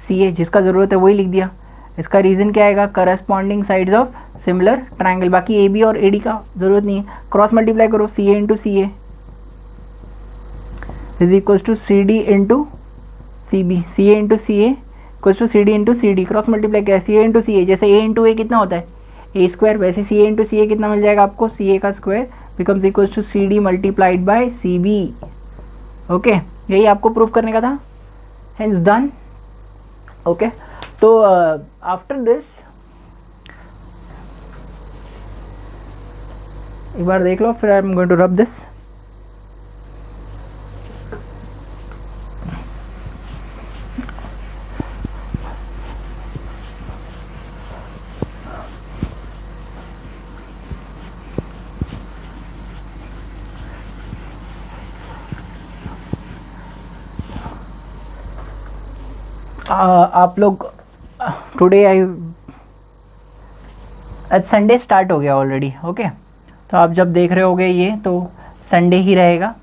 C A, जिसका ज़रूरत है वही लिख दिया। इसका रीज़न क्या आएगा, corresponding sides of similar triangle, बाकी ए बी और ए डी का जरूरत नहीं है, क्रॉस मल्टीप्लाई करो, C A into C A is equals to C D into C B, C A into C A equals to C D into C D, cross multiply किया, C A into C ए, जैसे ए into ए कितना होता है, ए square, वैसे सी A into C ए कितना मिल जाएगा आपको, C A का square becomes equals to C D multiplied by C B. Okay, यही आपको प्रूफ करने का था, हेंस डन। ओके, तो आफ्टर दिस एक बार देख लो, फिर I am going to rub this. आप लोग टुडे आज संडे स्टार्ट हो गया ऑलरेडी। ओके, तो आप जब देख रहे होगे ये तो संडे ही रहेगा,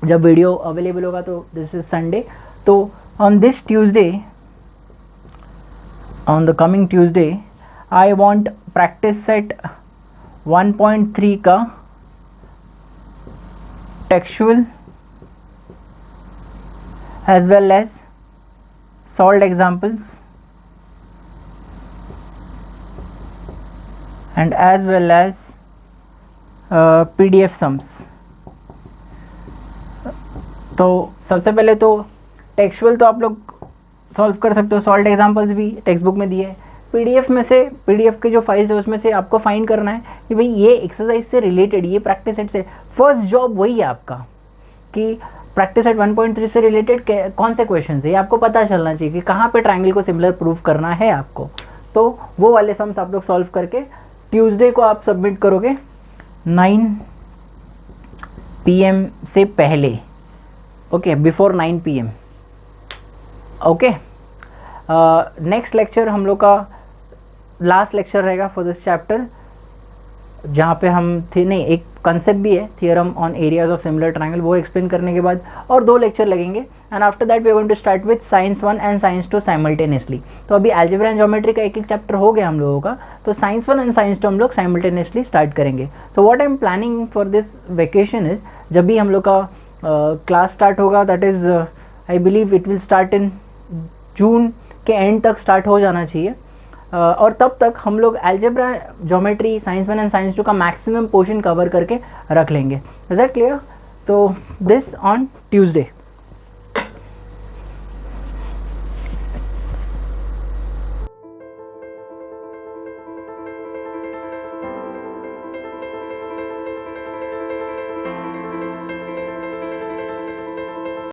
जब वीडियो अवेलेबल होगा तो दिस इज संडे। तो on this Tuesday, on the coming Tuesday I want practice set 1.3 का textual as well as solved examples and as well as PDF sums। तो सबसे पहले तो टेक्सचुअल तो आप लोग सॉल्व कर सकते हो, सॉल्व एग्जाम्पल्स भी टेक्स्ट बुक में दिए है। पीडीएफ में से, पीडीएफ के जो फाइल्स है उसमें से आपको फाइंड करना है कि भाई ये एक्सरसाइज से रिलेटेड, ये प्रैक्टिस सेट से, फर्स्ट जॉब वही है आपका कि प्रैक्टिस सेट 1.3 से रिलेटेड कौन से क्वेश्चन है, ये आपको पता चलना चाहिए कि कहाँ पे ट्रायंगल को सिमिलर प्रूव करना है आपको। तो वो वाले सम्स आप लोग सॉल्व करके ट्यूसडे को आप सबमिट करोगे 9 PM से पहले, okay, before 9 PM, okay. Next lecture हम लोग का लास्ट लेक्चर रहेगा फॉर दिस चैप्टर, जहाँ पे हम नहीं, एक कंसेप्ट भी है, theorem on areas of similar triangle, वो एक्सप्लेन करने के बाद और 2 लेक्चर लगेंगे। And after that we are going to start with science 1 and science 2 simultaneously. तो अभी अलजेब्रा एंड ज्योमेट्री का एक चैप्टर हो गया हम लोगों का, तो साइंस 1 एंड साइंस 2 हम लोग साइमल्टेनियसली स्टार्ट करेंगे। तो what I am planning for this vacation is, जब भी हम लोग का क्लास स्टार्ट होगा, that is I believe it will start in June के एंड तक स्टार्ट हो जाना चाहिए। और तब तक हम लोग algebra, geometry, science 1 and science 2 का मैक्सिमम पोर्शन कवर करके रख लेंगे। Is that clear? तो दिस ऑन ट्यूसडे।